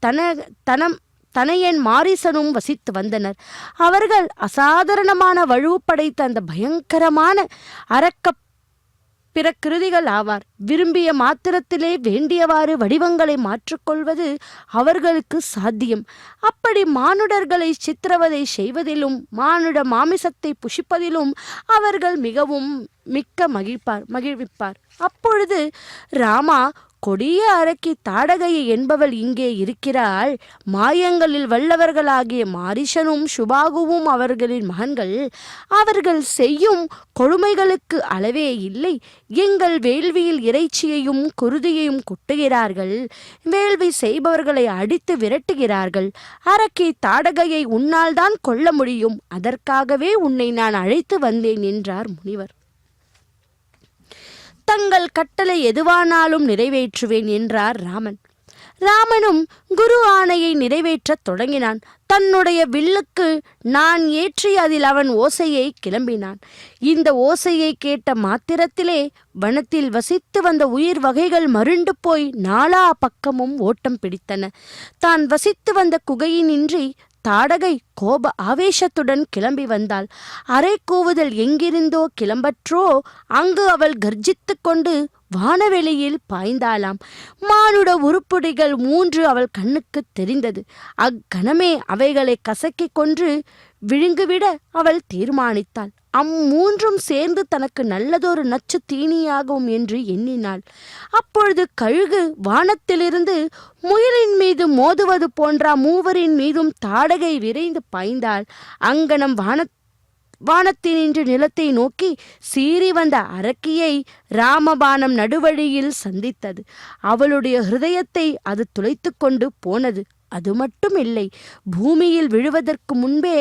தனையன் மாரிசனும் வசித்து வந்தனர். அவர்கள் அசாதாரணமான வலுவு படைத்த அந்த பயங்கரமான அரக்க பிரகிருதிகள் ஆவார். விரும்பிய மாத்திரத்திலே வேண்டியவாறு வடிவங்களை மாற்றிக்கொள்வது அவர்களுக்கு சாத்தியம். அப்படி மானுடர்களை சித்திரவதை செய்வதிலும் மானுட மாமிசத்தை புஷிப்பதிலும் அவர்கள் மிகவும் மகிழ்விப்பார். அப்பொழுது ராமா, கொடிய அரக்கி தாடகையை என்பவள் இங்கே இருக்கிறாள். மாயங்களில் வல்லவர்களாகிய மாரிஷனும் சுபாகுவும் அவர்களின் மகன்கள். அவர்கள் செய்யும் கொடுமைகளுக்கு அளவே இல்லை. எங்கள் வேள்வியில் இறைச்சியையும் குருதியையும் கொட்டுகிறார்கள். வேள்வி செய்பவர்களை அடித்து விரட்டுகிறார்கள். அரக்கி தாடகையை உன்னால் தான் கொல்ல முடியும். அதற்காகவே உன்னை நான் அழைத்து வந்தேன் என்றார் முனிவர். தங்கள் கட்டளை எதுவானாலும் நிறைவேற்றுவேன் என்றார் ராமன். ராமனும் குரு ஆணையை நிறைவேற்றத் தொடங்கினான். தன்னுடைய வில்லுக்கு நான் ஏற்றி அதில் அவன் ஓசையை கிளம்பினான். இந்த ஓசையை கேட்ட மாத்திரத்திலே வனத்தில் வசித்து வந்த உயிர் வகைகள் மருண்டு போய் நாலா பக்கமும் ஓட்டம் பிடித்தன. தான் வசித்து வந்த குகையினின்றி தாடகை கோப ஆவேசத்துடன் கிளம்பி வந்தாள். அரை கூவுதல் எங்கிருந்தோ கிளம்பற்றோ அங்கு அவள் கர்ஜித்து கொண்டு வானவெளியில் பாய்ந்தாளாம். மானுட உருப்படிகள் 3 அவள் கண்ணுக்கு தெரிந்தது. அக்கணமே அவைகளை கசக்கி கொன்று விழுங்குவிட அவள் தீர்மானித்தாள். அம்மூன்றும் சேர்ந்து தனக்கு நல்லதொரு நச்சு தீனியாகும் என்று எண்ணினாள். அப்பொழுது கழுகு வானத்திலிருந்து முயலின் மீது மோதுவது போன்ற மூவரின் மீதும் தாடகை விரைந்து பாய்ந்தாள். அங்கனம் வானத்தினின்று நிலத்தை நோக்கி சீறி வந்த அரக்கியை ராமபானம் நடுவழியில் சந்தித்தது. அவளுடைய ஹிருதயத்தை அது துளைத்து கொண்டு போனது. அது மட்டும் இல்லை, பூமியில் விழுவதற்கு முன்பே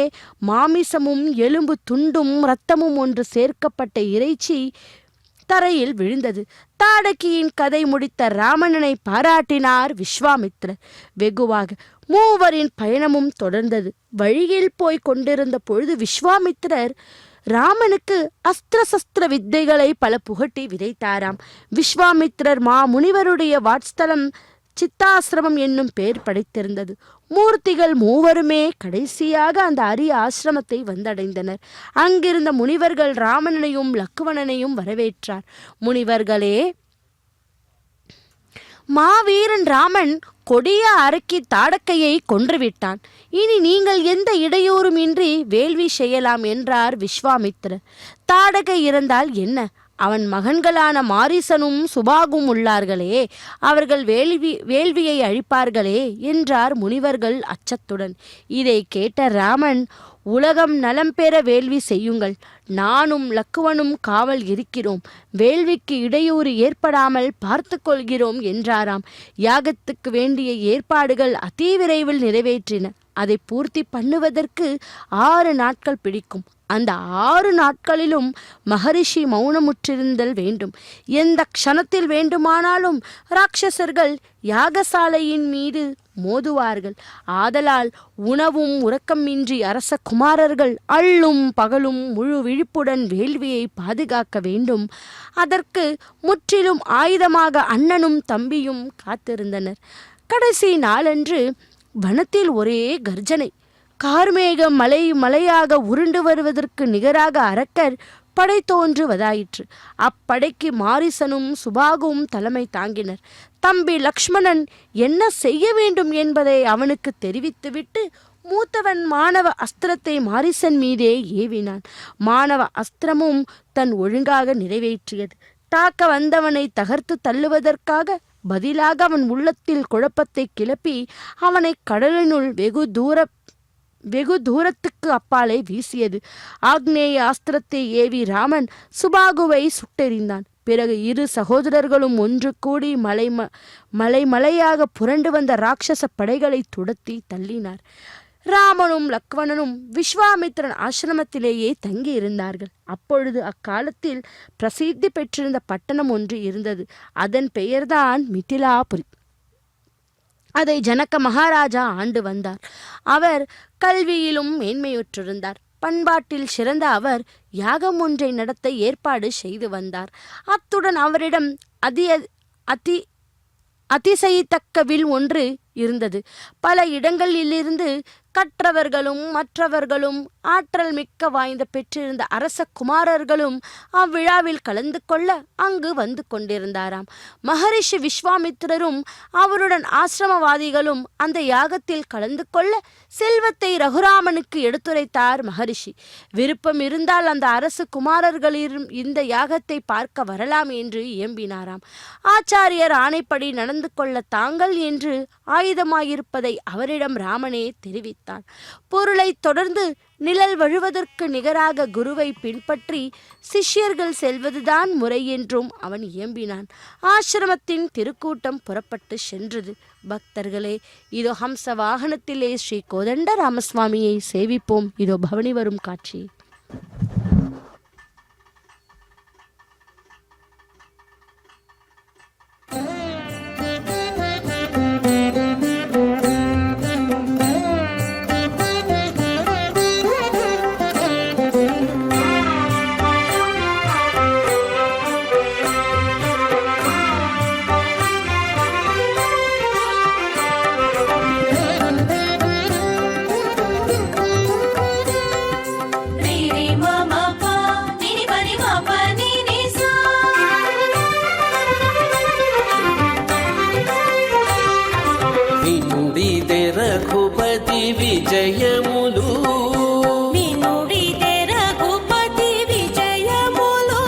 மாமிசமும் எலும்பு துண்டும் இரத்தமும் ஒன்று சேர்க்கப்பட்ட இறைச்சி தரையில் விழுந்தது. தாடகியின் கதை முடித்த ராமணனை பாராட்டினார் விஸ்வாமித்திரர் வெகுவாக. மூவரின் பயணமும் தொடர்ந்தது. வழியில் போய் கொண்டிருந்த பொழுது விஸ்வாமித்திரர் ராமனுக்கு அஸ்திர சஸ்திர வித்தைகளை பல புகட்டி விதைத்தாராம். விஸ்வாமித்திரர் முனிவருடைய வாட்ஸ்தலம் சித்தாசிரமம் என்னும் பெயர் படைத்திருந்தது. மூர்த்திகள் மூவருமே கடைசியாக அந்த அரிய ஆசிரமத்தை வந்தடைந்தனர். அங்கிருந்த முனிவர்கள் ராமனையும் லக்குவணனையும் வரவேற்றார். முனிவர்களே, மாவீரன் ராமன் கொடிய அரக்கி தாடகையை கொன்றுவிட்டான். இனி நீங்கள் எந்த இடையூறுமின்றி வேள்வி செய்யலாம் என்றார் விஸ்வாமித்திரர். தாடகை இறந்தால் என்ன? அவன் மகன்களான மாரிசனும் சுபாகும் உள்ளார்களே, அவர்கள் வேள்வியை அழிப்பார்களே என்றார் முனிவர்கள் அச்சத்துடன். இதை கேட்ட ராமன், உலகம் நலம் பெற வேள்வி செய்யுங்கள். நானும் லக்குவனும் காவல் இருக்கிறோம். வேள்விக்கு இடையூறு ஏற்படாமல் பார்த்து கொள்கிறோம் என்றாராம். யாகத்துக்கு வேண்டிய ஏற்பாடுகள் அதிவிரைவில் நிறைவேற்றின. அதை பூர்த்தி பண்ணுவதற்கு 6 நாட்கள் பிடிக்கும். அந்த 6 நாட்களிலும் மகரிஷி மௌனமுற்றிருந்தல் வேண்டும். எந்த க்ஷணத்தில் வேண்டுமானாலும் ராட்சசர்கள் யாகசாலையின் மீது மோதுவார்கள். ஆதலால் உணவும் உறக்கமின்றி அரச குமாரர்கள் அள்ளும் பகலும் முழு விழிப்புடன் வேள்வியை பாதுகாக்க வேண்டும். அதற்கு முற்றிலும் ஆயுதமாக அண்ணனும் தம்பியும் காத்திருந்தனர். கடைசி நாளன்று வனத்தில் ஒரே கர்ஜனை. கார்மேகம் மலையாக உருண்டு வருவதற்கு நிகராக அரக்கர் படை தோன்றுவதாயிற்று. அப்படைக்கு மாரிசனும் சுபாகும் தலைமை தாங்கினர். தம்பி லக்ஷ்மணன் என்ன செய்ய வேண்டும் என்பதை அவனுக்கு தெரிவித்துவிட்டு மூத்தவன் மாணவ அஸ்திரத்தை மாரிசன் மீதே ஏவினான். மாணவ அஸ்திரமும் தன் ஒழுங்காக நிறைவேற்றியது. தாக்க வந்தவனை தகர்த்து தள்ளுவதற்காக பதிலாக அவன் உள்ளத்தில் குழப்பத்தை கிளப்பி அவனை கடலினுள் வெகு தூரத்துக்கு அப்பாலே வீசியது. ஆக்னேய அஸ்திரத்தை ஏவி ராமன் சுபாகுவை சுட்டெறிந்தான். பிறகு இரு சகோதரர்களும் ஒன்று கூடி மலையாக புரண்டு வந்த ராட்சச படைகளை துரத்தி தள்ளினார். ராமனும் லக்வணனும் விஸ்வாமித்திரன் ஆசிரமத்திலேயே தங்கி இருந்தார்கள். அப்பொழுது அக்காலத்தில் பிரசித்தி பெற்றிருந்த பட்டணம் ஒன்று இருந்தது. அதன் பெயர்தான் மிதிலாபுரி. அதை ஜனக மகாராஜா ஆண்டு வந்தார். அவர் கல்வியிலும் மேன்மையுற்றிருந்தார். பண்பாட்டில் சிறந்த அவர் யாகம் ஒன்றை நடத்த ஏற்பாடு செய்து வந்தார். அத்துடன் அவரிடம் அதிசயித்தக்க வில் ஒன்று இருந்தது. பல இடங்களிலிருந்து கற்றவர்களும் மற்றவர்களும் ஆற்றல் மிக்க வாய்ந்த பெற்றிருந்த அரச குமாரர்களும் அவ்விழாவில் கலந்து கொள்ள அங்கு வந்து கொண்டிருந்தாராம். மகரிஷி விஸ்வாமித்திரரும் அவருடன் ஆசிரமவாதிகளும் அந்த யாகத்தில் கலந்து கொள்ள செல்வத்தை ரகுராமனுக்கு எடுத்துரைத்தார் மகரிஷி. விருப்பம் இருந்தால் அந்த அரசு குமாரர்களிலும் இந்த யாகத்தை பார்க்க வரலாம் என்று இயம்பினாராம். ஆச்சாரியர் ஆணைப்படி நடந்து கொள்ள தாங்கள் என்று ஆயுதமாயிருப்பதை அவரிடம் ராமனே தெரிவித்தார். பொருளை தொடர்ந்து நிழல் வழுவதற்கு நிகராக குருவை பின்பற்றி சிஷ்யர்கள் செல்வதுதான் முறை என்றும் அவன் இயம்பினான். ஆசிரமத்தின் திருக்கூட்டம் புறப்பட்டு சென்றது. பக்தர்களே, இதோ ஹம்ச வாகனத்திலே ஸ்ரீ கோதண்ட ராமசுவாமியை சேவிப்போம். இதோ பவனி வரும் காட்சி. విజయములు వినుడిదే రఘుపతి విజయములు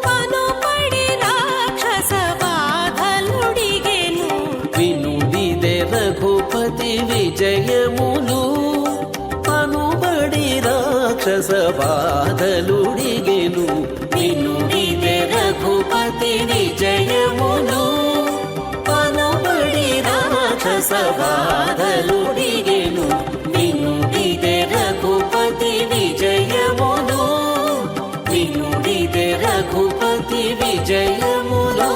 పనుపడి రాక్షస బాధలుడిగెను. వినుడిదే రఘుపతి విజయములు పనుబడి రాక్షస బాధలుడిగెను. వినుడిదే రఘుపతి విజయములు పనుబడి రాక్షస బాధలుడిగెను. వినుడిదే రఘుపతి విజయములు వినుడిదే రఘుపతి విజయములు.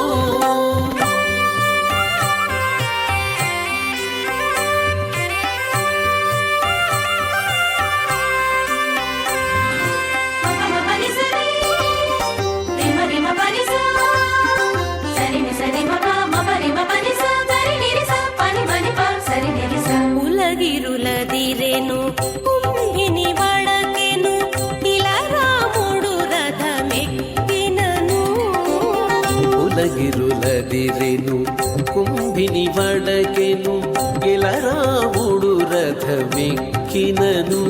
ఉలగిరులదిరెను కుంభిని వడకెను ఇలా రాముడు రథమెక్కినను. ఉలగిరులదిరెను కుంభిని వడకెను ఇలా రాముడు రథమెక్కినను.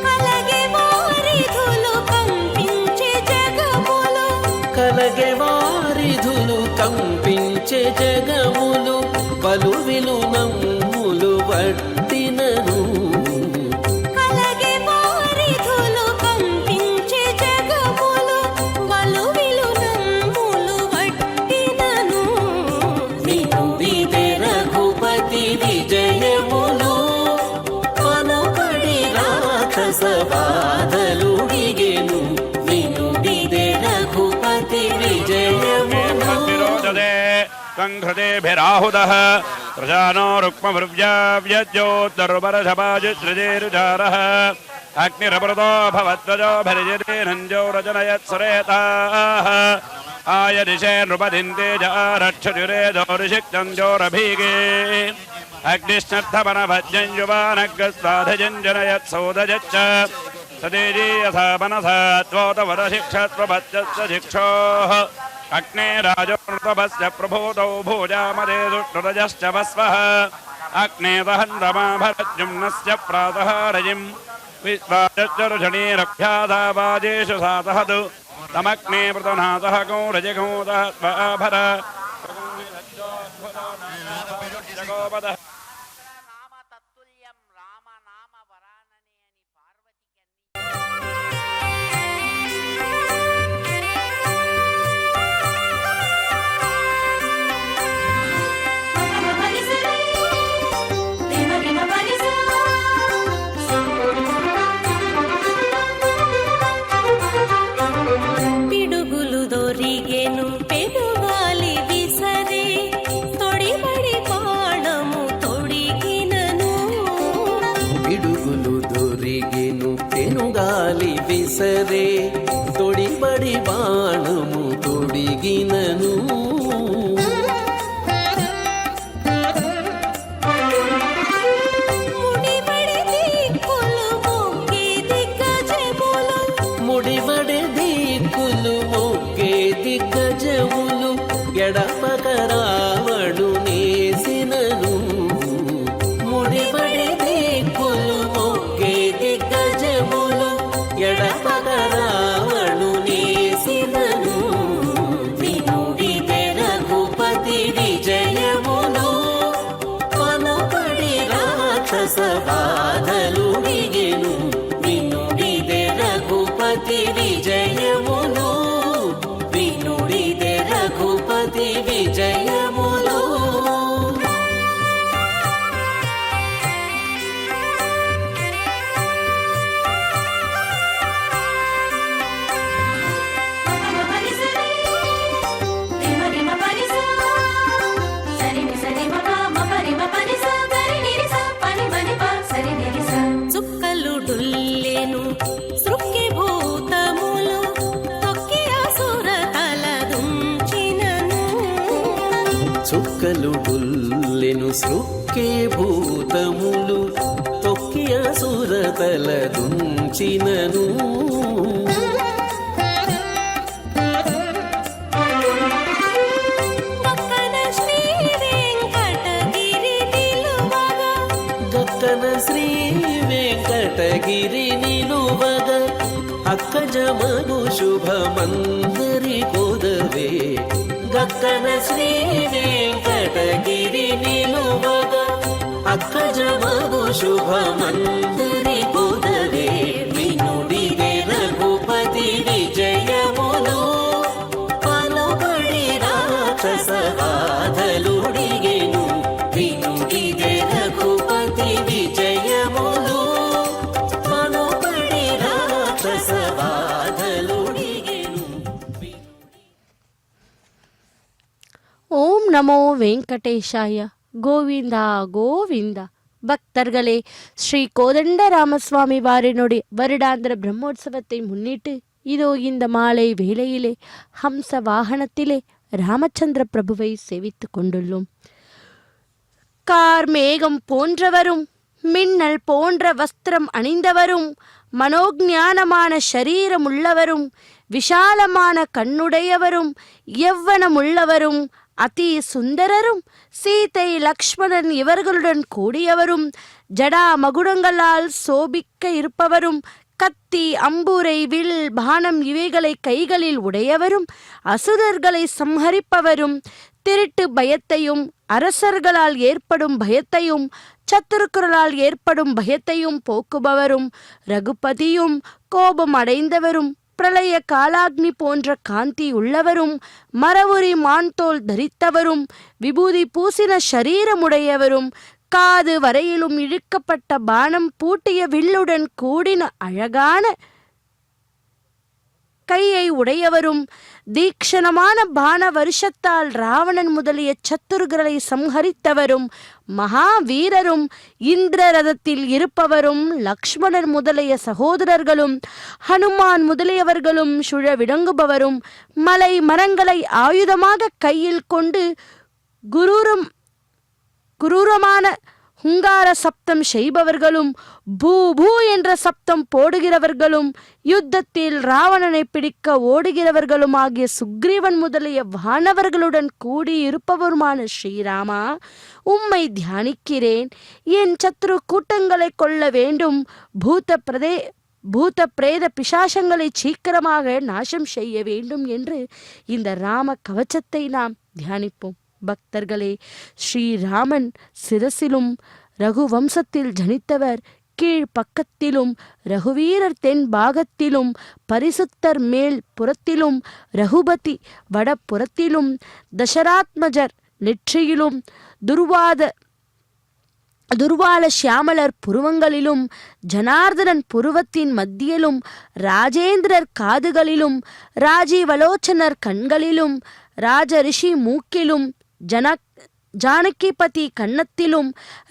కలగే వారిధులు కంపించే జగములు కలగే వారిధులు కంపించే జగములు పలువిలు నమ్ములు వట్టినను. కలగే వారిధులు కంపించే జగములు వలువిలు నమ్ములు వట్టినను. వినుడిదే రఘుపతి విజయములు పనుపడి రాక్షస బాధలుడిగెను. వినుడిదే రఘుపతి విజయములు. సంఘృతేభిరాహుదః ప్రజానో రుక్మవృవ్యావ్యజ్యోత్తరుపరశపాజిత్రిజేరుచారः అగ్నిరమృతో భవద్వజో భరిజిరేనంజో రజనయత్సురేతాः ఆయదిశే నృపదింతేజారక్షురేజోరిషిక్తంజోరభీగే అగ్నిశ్నర్థపనభజ్యం యువానగ్రస్వాధజంజనయత్సోదజచ్చ సదేజీయసా మనసా త్వోతవదశిక్షత్వభచ్చ శిక్షోః అగ్నే రాజోనృతభస్య ప్రభూతౌ భూజామదే దుష్టురజశ్చ వస్వః అగ్నే దహంతమాభరద్యుమ్నస్య ప్రాతః రజిం విశ్వాచరుషణీరభ్యాదావాజేషు సాతహతు తమగ్నే పృతనాథః కౌరజగౌతః స్వాభర సరే తొడిబడి బాణము తొడిగినను ముడిబడి దిక్కులు మొక్కే దిగ్గజములు ఎడపక రావణు నేసినను ముడిబడి దిక్కులు మొక్కే దిగ్గజములు ఎడపక రావణు నేసినను వినుడిదే రఘుపతి విజయములు పలుకడి రాక్షస బాధలుడిగెను వినుడిదే రఘుపతి విజయములు వినుడిదే రఘుపతి విజయములు చుక్కలు డుల్లెను సృక్కి భూతములు తొక్కి అసుర తలదుంచినను చుక్కలు డుల్లెను సృక్కే భూతములు తొక్కి అసురతల దుంచినను పక్కన శ్రీ వెంకటగిరి నిలువగా గక్కన శ్రీ వెంకటగిరి నిలువగ అక్కజమగు శుభమందరి కొదవే గక్కన శ్రీ వెంకటగిరి నిలువగ అక్కజమగు శుభమందరి కొదవే వినుడిదే రఘుపతి విజయములు పలుకడి రాక్షస బాధలుడిగెను వినుడిదే రఘుపతి విజయములు పలుకడి రాక్షస బాధలుడిగెను ஓம் நமோ வெங்கடேஷாய கோவிந்தா கோவிந்தா. பக்தர்களே, ஸ்ரீ கோதண்டராமசுவாமி வாரினுடைய வருடாந்திர பிரம்மோற்சவத்தை முன்னிட்டு இதோ இந்த மாலை வேளையிலே ஹம்ச வாகனத்திலே ராமச்சந்திர பிரபுவை சேவித்துக் கொண்டுள்ளோம். கார்மேகம் போன்றவரும் மின்னல் போன்ற வஸ்திரம் அணிந்தவரும் மனோஜானமான ஷரீரமுள்ளவரும் விஷாலமான கண்ணுடையவரும் யவ்வனமுள்ளவரும் அதி சுந்தரரும் சீதை லக்ஷ்மணன் இவர்களுடன் கூடியவரும் ஜடா மகுடங்களால் சோபிக்க இருப்பவரும் கத்தி அம்புரை வில் பானம் இவைகளை கைகளில் உடையவரும் அசுரர்களை சம்ஹரிப்பவரும் திருட்டு பயத்தையும் அரசர்களால் ஏற்படும் பயத்தையும் சத்துருக்களால் ஏற்படும் பயத்தையும் போக்குபவரும் ரகுபதியும் கோபம் அடைந்தவரும் பிரளய காலாக்னி போன்ற காந்தி உள்ளவரும் மரவுரி மான்தோல் தரித்தவரும் விபூதி பூசின ஷரீரமுடையவரும் காது வரையிலும் இழுக்கப்பட்ட பானம் பூட்டிய வில்லுடன் கூடின அழகான கையை உடையவரும் தீக்ஷணமான பான வருஷத்தால் ராவணன் முதலிய சத்துருக்களை சம்ஹரித்தவரும் மகாவீரரும் இந்திர ரதத்தில் இருப்பவரும் லக்ஷ்மணர் முதலிய சகோதரர்களும் ஹனுமான் முதலியவர்களும் சுழ விளங்குபவரும் மலை மரங்களை ஆயுதமாக கையில் கொண்டு குரூரமான ஹுங்கார சப்தம் செய்பவர்களும் பூ பூ என்ற சப்தம் போடுகிறவர்களும் யுத்தத்தில் ராவணனை பிடிக்க ஓடுகிறவர்களும் ஆகிய சுக்ரீவன் முதலிய வானவர்களுடன் கூடியிருப்பவருமான ஸ்ரீராமா, உம்மை தியானிக்கிறேன். என் சத்ரு கூட்டங்களை கொள்ள வேண்டும். பூத பிரேத பிசாசங்களை சீக்கிரமாக நாசம் செய்ய வேண்டும் என்று இந்த ராம கவச்சத்தை நாம் தியானிப்போம். பக்தர்களே, ஸ்ரீராமன் சிரசிலும் ரகுவம்சத்தில் ஜனித்தவர், கீழ் பக்கத்திலும் ரகுவீரர் தென் பாகத்திலும், பரிசுத்தர் மேல் புறத்திலும், ரகுபதி வடப்புறத்திலும், தசராத்மஜர் நெற்றியிலும், துர்வால சியாமலர் புருவங்களிலும், ஜனார்தனன் புருவத்தின் மத்தியிலும், ராஜேந்திரர் காதுகளிலும், ராஜீவலோச்சனர் கண்களிலும், ராஜரிஷி மூக்கிலும், ஜானகிபதி கன்னத்திலும்,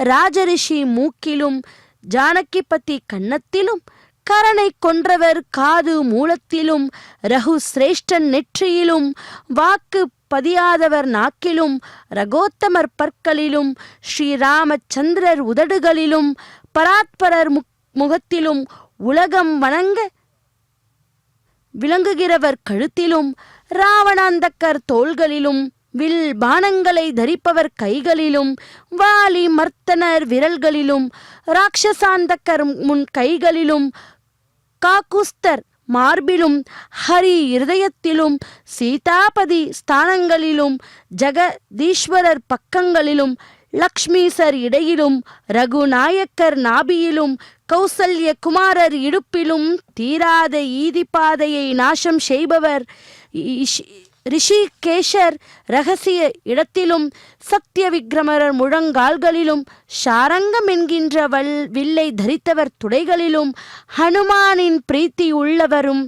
ராஜரிஷி மூக்கிலும், ஜானகிபதி கன்னத்திலும், கரனை கொன்றவர் காது மூலத்திலும், ரகு சிரேஷ்டன் நெற்றியிலும், வாக்கு பதியாதவர் நாக்கிலும், ரகோத்தமர் பற்களிலும், ஸ்ரீராமச்சந்திரர் உதடுகளிலும், பராத்பரர் முகத்திலும், உலகம் வணங்க விளங்குகிறவர் கழுத்திலும், ராவணாந்தக்கர் தோள்களிலும், வில் பானங்களை தரிப்பவர் கைகளிலும், வாலி மர்த்தனர் விரல்களிலும், ராட்சசாந்தக்கர் முன் கைகளிலும், காக்குஸ்தர் மார்பிலும், ஹரி இருதயத்திலும், சீதாபதி ஸ்தானங்களிலும், ஜெகதீஸ்வரர் பக்கங்களிலும், லக்ஷ்மீசர் இடையிலும், ரகுநாயக்கர் நாபியிலும், கௌசல்ய குமாரர் இடுப்பிலும், தீராத ஈதிப்பாதையை நாசம் செய்பவர் ரிஷிகேஷர் ரகசிய இடத்திலும், சத்திய விக்ரமரர் முழங்கால்களிலும், ஷாரங்கம் என்கின்ற வில்லை தரித்தவர் துடைகளிலும், ஹனுமானின் பிரீத்தி உள்ளவரும்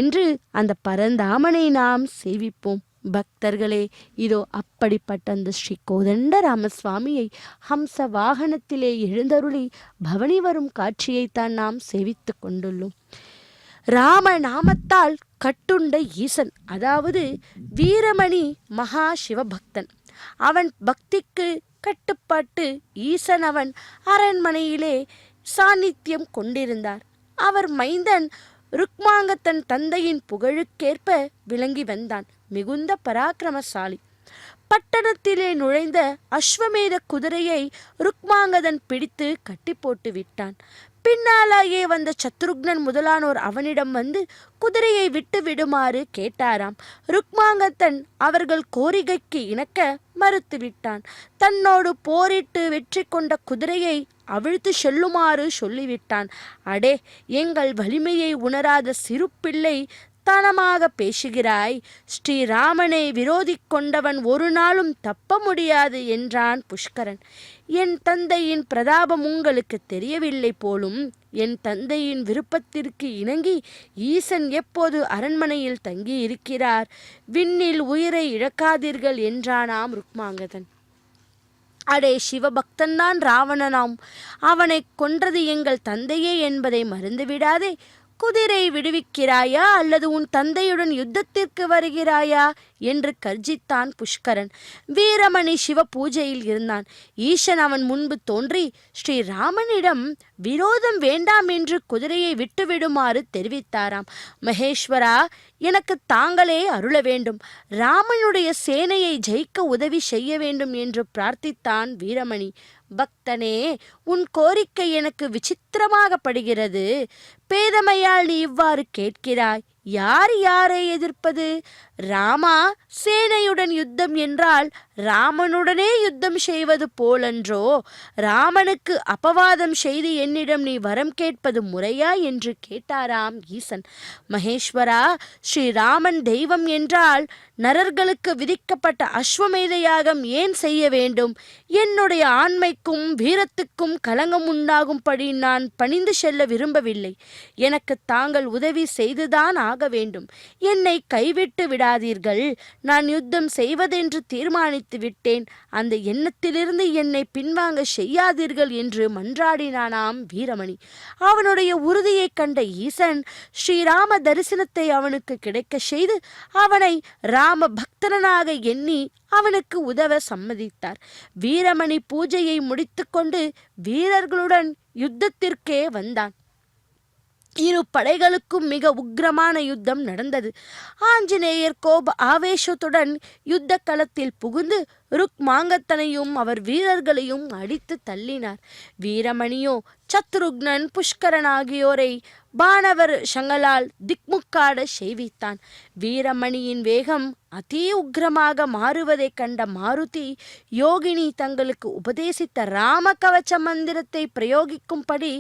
என்று அந்த பரந்தாமனை நாம் சேவிப்போம். பக்தர்களே, இதோ அப்படிப்பட்ட அந்த ஸ்ரீ கோதண்ட ராமசுவாமியை ஹம்ச வாகனத்திலே எழுந்தருளி பவனி வரும் காட்சியைத்தான் நாம் சேவித்து கொண்டுள்ளோம். ராம நாமத்தால் கட்டுண்ட ஈசன், அதாவது வீரமணி மகா சிவபக்தன். அவன் பக்திக்கு கட்டுப்பாட்டு ஈசன் அவன் அரண்மனையிலே சாநித்தியம் கொண்டிருந்தார். அவர் மைந்தன் ருக்மாங்கத்தன் தந்தையின் புகழுக்கேற்ப விளங்கி வந்தான். மிகுந்த பராக்கிரமசாலி. பட்டணத்திலே நுழைந்த அஸ்வமேத குதிரையை ருக்மாங்கதன் பிடித்து கட்டி போட்டு விட்டான். பின்னாலேயே வந்த சத்ருக்னன் முதலானோர் அவனிடம் வந்து குதிரையை விட்டு விடுமாறு கேட்டாராம். ருக்மாங்கத்தன் அவர்கள் கோரிக்கைக்கு இணக்க மறுத்துவிட்டான். தன்னோடு போரிட்டு வெற்றி கொண்ட குதிரையை அவிழ்த்து செல்லுமாறு சொல்லிவிட்டான். அடே, எங்கள் வலிமையை உணராத சிறு பிள்ளை தனமாக பேசுகிறாய். ஸ்ரீராமனை விரோதி கொண்டவன் ஒரு நாளும் தப்ப முடியாது என்றான் புஷ்கரன். என் தந்தையின் பிரதாபம் உங்களுக்கு தெரியவில்லை போலும். என் தந்தையின் விருப்பத்திற்கு இணங்கி ஈசன் எப்போது அரண்மனையில் தங்கி இருக்கிறார். விண்ணில் உயிரை இழக்காதீர்கள் என்றானாம் ருக்மாங்கதன். அடே, சிவபக்தன்தான் ராவணனாம். அவனை கொன்றது எங்கள் தந்தையே என்பதை மறந்துவிடாதே. குதிரை விடுவிக்கிறாயா அல்லது உன் தந்தையுடன் யுத்தத்திற்கு வருகிறாயா என்று கர்ஜித்தான் புஷ்கரன். வீரமணி சிவ பூஜையில் இருந்தான். ஈசன் அவன் முன்பு தோன்றி ஸ்ரீராமனிடம் விரோதம் வேண்டாம் என்று குதிரையை விட்டுவிடுமாறு தெரிவித்தாராம். மகேஸ்வரா, எனக்கு தாங்களே அருள வேண்டும். ராமனுடைய சேனையை ஜெயிக்க உதவி செய்ய வேண்டும் என்று பிரார்த்தித்தான் வீரமணி. பக்தனே, உன் கோரிக்கை எனக்கு விசித்திரமாக படுகிறது. பேதமையால் நீ இவ்வாறு கேட்கிறாய். யார் யாரை எதிர்ப்பது? ராமா, சேனையுடன் யுத்தம் என்றால் ராமனுடனே யுத்தம் செய்வது போலன்றோ? ராமனுக்கு அபவாதம் செய்து என்னிடம் நீ வரம் கேட்பது முறையா என்று கேட்டாராம் ஈசன். மகேஸ்வரா, ஸ்ரீராமன் தெய்வம் என்றால் நரர்களுக்கு விதிக்கப்பட்ட அஸ்வமேத யாகம் ஏன் செய்ய வேண்டும்? என்னுடைய ஆண்மைக்கும் வீரத்துக்கும் களங்கம் உண்டாகும்படி நான் பணிந்து செல்ல விரும்பவில்லை. எனக்கு தாங்கள் உதவி செய்துதான் ஆக வேண்டும். என்னை கைவிட்டு விடாதீர்கள். நான் யுத்தம் செய்வதென்று தீர்மானித்து விட்டேன். அந்த எண்ணத்திலிருந்து என்னை பின்வாங்க செய்யாதீர்கள் என்று மன்றாடினானாம் வீரமணி. அவனுடைய உறுதியை கண்ட ஈசன் ஸ்ரீராம தரிசனத்தை அவனுக்கு கிடைக்க செய்து அவனை ராம பக்தனாக எண்ணி அவனுக்கு உதவ சம்மதித்தார். வீரமணி பூஜையை முடித்துக்கொண்டு வீரர்களுடன் யுத்தத்திற்கே வந்தான். இரு படைகளுக்கும் மிக உக்கிரமான யுத்தம் நடந்தது. ஆஞ்சநேயர் கோப ஆவேசத்துடன் யுத்த களத்தில் புகுந்து ருக்மாங்கத்தனையும் அவர் வீரர்களையும் அடித்து தள்ளினார். வீரமணியோ சத்ருக்னன், புஷ்கரன் ஆகியோரை பானவர் சங்களால் திக்முக்காட செய்வித்தான். வீரமணியின் வேகம் அதி உக்கிரமாக மாறுவதை கண்ட மாருதி யோகினி தங்களுக்கு உபதேசித்த ராம கவச்ச மந்திரத்தை பிரயோகிக்கும்படி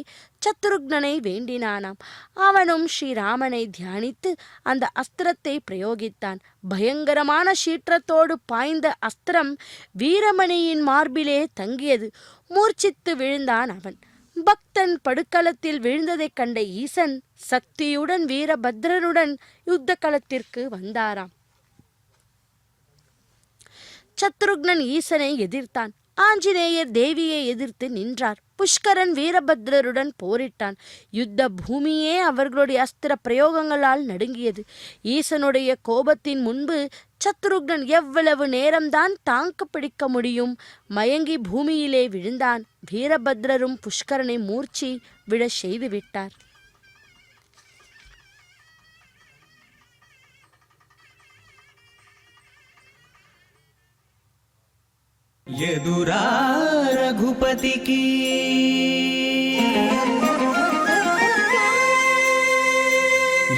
சத்ருக்னனை வேண்டினானாம். அவனும் ஸ்ரீராமனை தியானித்து அந்த அஸ்திரத்தை பிரயோகித்தான். பயங்கரமான சீற்றத்தோடு பாய்ந்த அஸ்திரம் வீரமணியின் மார்பிலே தங்கியது. மூர்ச்சித்து விழுந்தான் அவன். பக்தன் படுக்களத்தில் விழுந்ததைக் கண்ட ஈசன் சக்தியுடன் வீரபத்ரனுடன் யுத்த களத்திற்கு வந்தாராம். சத்ருக்னன் ஈசனை எதிர்த்தான். ஆஞ்சநேயர் தேவியை எதிர்த்து நின்றார். புஷ்கரன் வீரபத்ரருடன் போரிட்டான். யுத்த பூமியே அவர்களுடைய அஸ்திர பிரயோகங்களால் நடுங்கியது. ஈசனுடைய கோபத்தின் முன்பு சத்ருக்னன் எவ்வளவு நேரம்தான் தாக்கு பிடிக்க முடியும்? மயங்கி பூமியிலே விழுந்தான். வீரபத்ரரும் புஷ்கரனை மூர்ச்சி விழ செய்து விட்டார். ఎదురా రఘుపతికి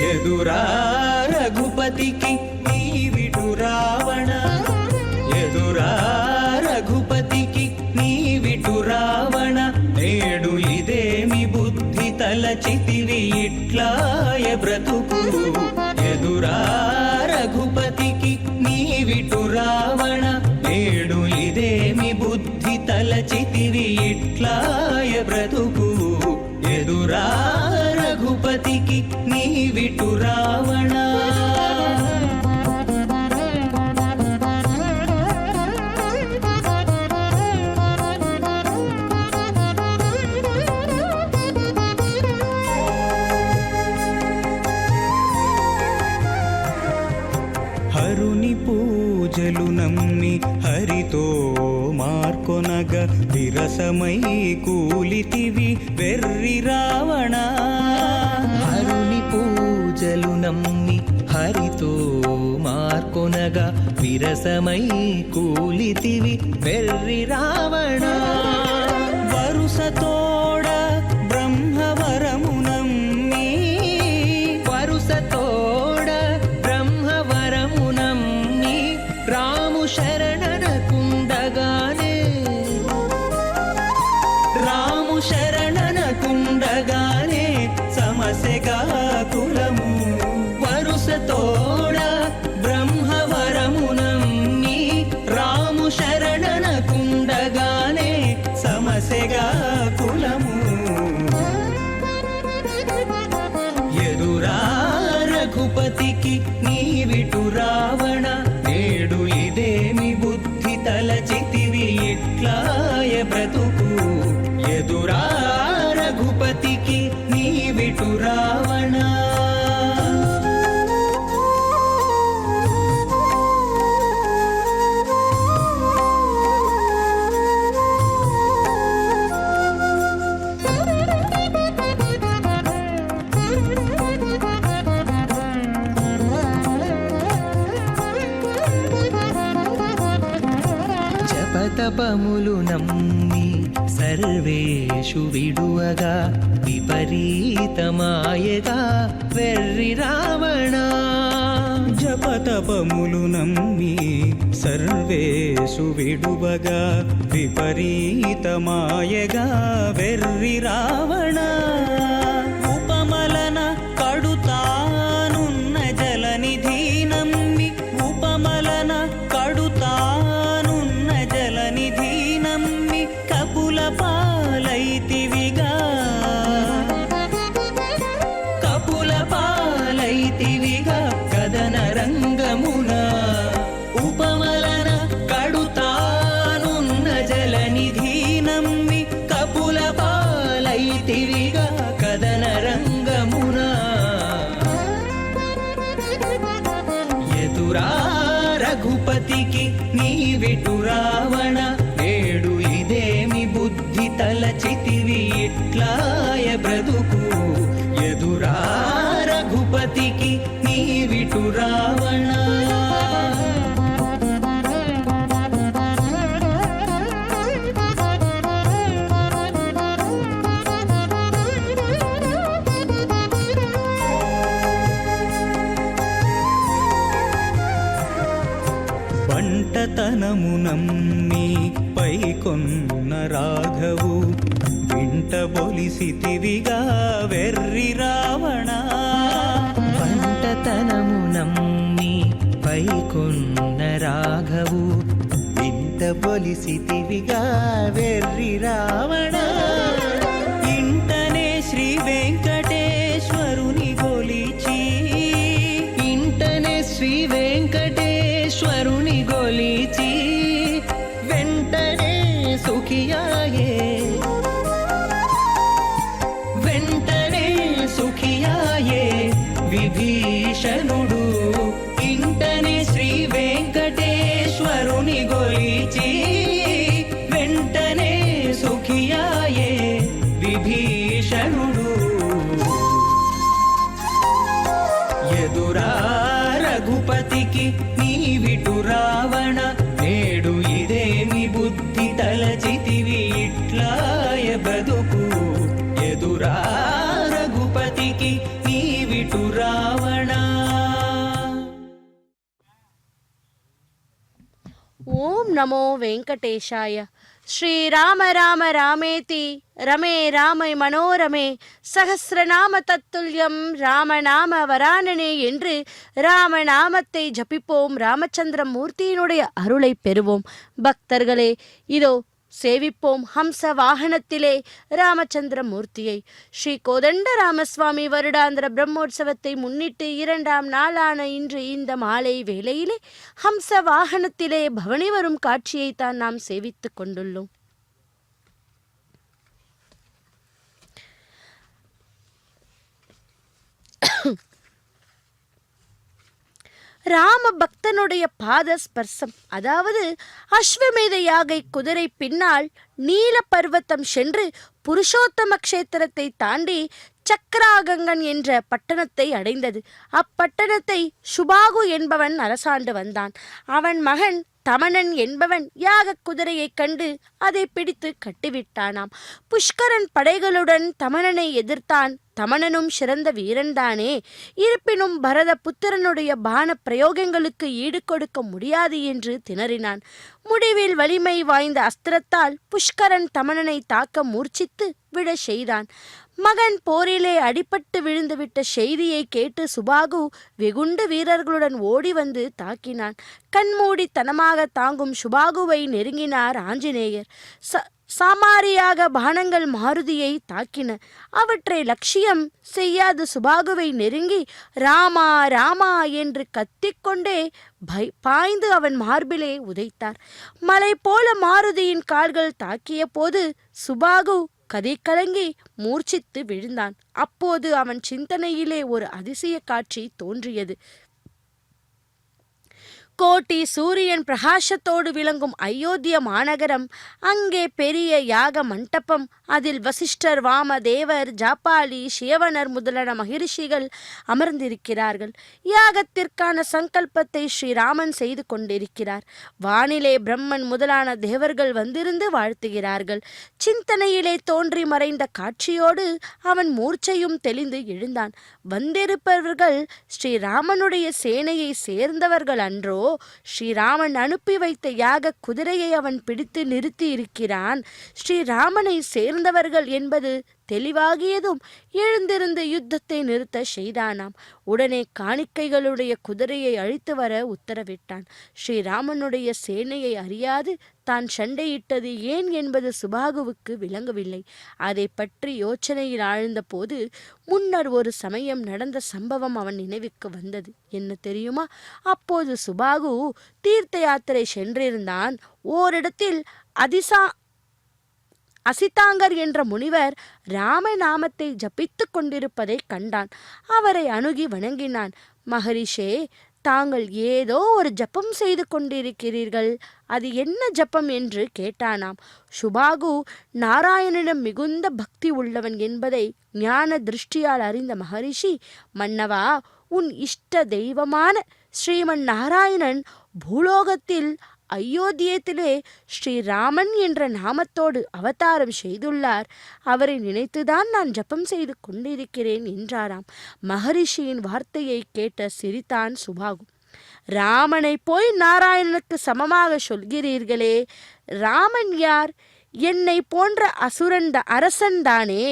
ఎదురా రఘుపతికి నీవిటు రావణ ఎదురా రఘుపతికి నీవిటు రావణ నేడు ఇదేమి బుద్ధి తలచితివి ఇట్లాయ బ్రతుకు ఎదురా రఘుపతికి నీవిటు రావణ నేడు ఇదేమి బుద్ధి తలచితివి ఇట్లాయ బ్రతుకు ఎదురా రఘుపతికి నీవిటు రావణ హరుని పూజలు నమ్మి హరితో మార్కొనగ విరసమై కూలితివి వెర్రి రావణ హరుని పూజలు నమ్మి హరితో మార్కొనగ విరసమై కూలితివి వెర్రి రావణ వరుసతోడ బ్రహ్మవరము నమ్మి వరుసతోడ బ్రహ్మవరము నమ్మి రాము శరణనకుండగానే రాము శరణనకుండగానే సమస్యగా కులము వరుసతోడ బ్రహ్మవరము నమ్మి రాము శరణనకుండగానే సమస్యగా కులము ఎదురా రఘుపతికి నీవిటు రావణ నేడు ఇదేమి బుద్ధి తలచితివి ఇట్లాయ బ్రతుకు ఎదురా రఘుపతికి నీవిటు రావణ జపతపములు నమ్మి సర్వేషు విడువగా విపరీతమాయగా వెర్రి రావణ జపతపములు నమ్మి సర్వేషు విడువగా విపరీతమాయగా వెర్రి రావణ ఉపమలన కడుతానున్న జలనిధి నమ్మి ఉపమలన కడుతానున్న జలనిధి నమ్మి కపుల పాలైతివిగా కపుల పాలైతివిగా కదన రంగమున ఉపమలన కడుతానున్న జలనిధి నమ్మి కపుల పాలైతివిగా కదన రంగమున ఎదురా రఘుపతికి నీవిటు రావణ నేడు ఇదేమి బుద్ధి తలచితివి ఇట్లాయ బ్రతుకు ఎదురా రఘుపతికి నీవిటు రావణ బంటతనము నమ్మి పైకొన్న రాఘవు వింట బొలిసితివిగా వెర్రి రావణ బంటతనము నమ్మి పైకొన్న రాఘవు వింట బొలిసితివిగా వెర్రి రావణ ఇంటనే శ్రీ వెంకటేశ్వరుని గొలిచి ఇంటనే శ్రీ వెంకటేశ్వరుని గొలిచి వెంటనే வெங்கடேஷாய. ஸ்ரீராம ராம ராமேதி ரமே ராமை மனோரமே சகசிரநாம தத்துல்யம் ராமநாம வரானனே என்று ராமநாமத்தை ஜபிப்போம். ராமச்சந்திர மூர்த்தியினுடைய அருளை பெறுவோம். பக்தர்களே, இதோ சேவிப்போம் ஹம்ச வாகனத்திலே ராமச்சந்திர மூர்த்தியை. ஸ்ரீ கோதண்ட ராமசுவாமி வருடாந்திர பிரம்மோற்சவத்தை முன்னிட்டு 2ஆம் நாளான இன்று இந்த மாலை வேளையிலே ஹம்ச வாகனத்திலே பவனி வரும் காட்சியைத்தான் நாம் சேவித்துக் கொண்டுள்ளோம். ராம பக்தனுடைய பாத ஸ்பர்சம், அதாவது அஸ்வமேத யாகை குதிரை பின்னால் நீல பர்வத்தம் சென்று புருஷோத்தம க்ஷேத்திரத்தை தாண்டி சக்கராகங்கன் என்ற பட்டணத்தை அடைந்தது. அப்பட்டணத்தை சுபாகு என்பவன் அரசாண்டு வந்தான். அவன் மகன் தமணன் என்பவன் யாக குதிரையைக் கண்டு அதை பிடித்து கட்டிவிட்டானாம். புஷ்கரன் படைகளுடன் தமணனை எதிர்த்தான். தமணனும் சிறந்த வீரன்தானே. இருப்பினும் பரத புத்திரனுடைய பான பிரயோகங்களுக்கு ஈடு கொடுக்க முடியாது என்று திணறினான். முடிவில் வலிமை வாய்ந்த அஸ்திரத்தால் புஷ்கரன் தமணனை தாக்க மூர்ச்சித்து விட செய்தான். மகன் போரிலே அடிபட்டு விழுந்துவிட்ட செய்தியை கேட்டு சுபாகு வெகுண்டு வீரர்களுடன் ஓடி வந்து தாக்கினான். கண்மூடித்தனமாக தாங்கும் சுபாகுவை நெருங்கினார் ஆஞ்சநேயர். சாமாரியாக பானங்கள் மாருதியை தாக்கின. அவற்றை லட்சியம் செய்யாது சுபாகுவை நெருங்கி ராமா ராமா என்று கத்திக்கொண்டே பாய்ந்து அவன் மார்பிலே உதைத்தார். மலை போல மாருதியின் கால்கள் தாக்கிய போது சுபாகு கதை கலங்கி மூர்ச்சித்து விழுந்தான். அப்போது அவன் சிந்தனையிலே ஒரு அதிசய காட்சி தோன்றியது. கோட்டி சூரியன் பிரகாசத்தோடு விளங்கும் அயோத்திய மாநகரம், அங்கே பெரிய யாக மண்டபம், அதில் வசிஷ்டர், வாமதேவர், ஜாப்பாலி, சியவனர் முதலான மகிழ்ச்சிகள் அமர்ந்திருக்கிறார்கள். யாகத்திற்கான சங்கல்பத்தை ஸ்ரீராமன் செய்து கொண்டிருக்கிறார். வானிலே பிரம்மன் முதலான தேவர்கள் வந்திருந்து வாழ்த்துகிறார்கள். சிந்தனையிலே தோன்றி மறைந்த காட்சியோடு அவன் மூர்ச்சையும் தெளிந்து எழுந்தான். வந்திருப்பவர்கள் ஸ்ரீராமனுடைய சேனையை சேர்ந்தவர்கள் அன்றோ? ஸ்ரீராமன் அனுப்பி வைத்த யாக குதிரையை அவன் பிடித்து நிறுத்தி இருக்கிறான். ஸ்ரீராமனை சேர்ந்தவர்கள் என்பது தெளிவாகியதும் எழுந்திருந்து யுத்தத்தை நிறுத்த செய்தானாம். உடனே காணிக்கைகளுடைய குதிரையை அழித்து வர உத்தரவிட்டான். ஸ்ரீராமனுடைய சேனையை அறியாது தான் சண்டையிட்டது ஏன் என்பது சுபாகுவுக்கு விளங்கவில்லை. அதை பற்றி யோசனையில் ஆழ்ந்த போது முன்னர் ஒரு சமயம் நடந்த சம்பவம் அவன் நினைவுக்கு வந்தது. என்ன தெரியுமா? அப்போது சுபாகு தீர்த்த யாத்திரை சென்றிருந்தான். ஓரிடத்தில் அசிதாங்கர் என்ற முனிவர் ராமநாமத்தை ஜபித்து கொண்டிருப்பதை கண்டான். அவரை அணுகி வணங்கினான். மகரிஷே, தாங்கள் ஏதோ ஒரு ஜபம் செய்து கொண்டிருக்கிறீர்கள், அது என்ன ஜபம் என்று கேட்டானாம். சுபாகு நாராயணனிடம் மிகுந்த பக்தி உள்ளவன் என்பதை ஞான திருஷ்டியால் அறிந்த மகரிஷி, மன்னவா, உன் இஷ்ட தெய்வமான ஸ்ரீமன் நாராயணன் பூலோகத்தில் அயோத்தியத்திலே ஸ்ரீராமன் என்ற நாமத்தோடு அவதாரம் செய்துள்ளார். அவரை நினைத்துதான் நான் ஜபம் செய்து கொண்டிருக்கிறேன் என்றாராம். மகரிஷியின் வார்த்தையை கேட்ட சிரித்தான் சுபாகு. ராமனை போய் நாராயணனுக்கு சமமாக சொல்கிறீர்களே, ராமன் யார்? என்னை போன்ற அரசன்தானே.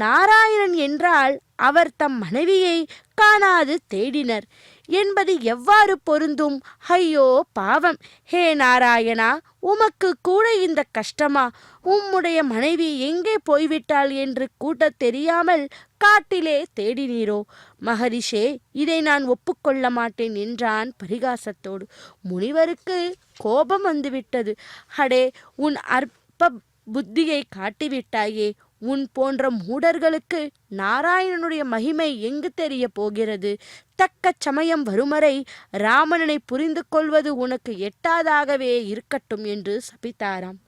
நாராயணன் என்றால் அவர் தம் மனைவியை காணாது தேடினர் என்பது எவ்வாறு பொருந்தும்? ஐயோ பாவம்! ஹே நாராயணா, உமக்கு கூட இந்த கஷ்டமா? உம்முடைய மனைவி எங்கே போய்விட்டாள் என்று கூட்டத் தெரியாமல் காட்டிலே தேடினீரோ? மகரிஷே, இதை நான் ஒப்புக்கொள்ள மாட்டேன் என்றான் பரிகாசத்தோடு. முனிவருக்கு கோபம் வந்துவிட்டது. அடே, உன் அற்ப புத்தியை காட்டிவிட்டாயே. உன் போன்ற மூடர்களுக்கு நாராயணனுடைய மகிமை எங்கு தெரிய போகிறது? தக்க சமயம் வருமறை ராமனை புரிந்து கொள்வது உனக்கு எட்டாதாகவே இருக்கட்டும் என்று சபித்தாராம்.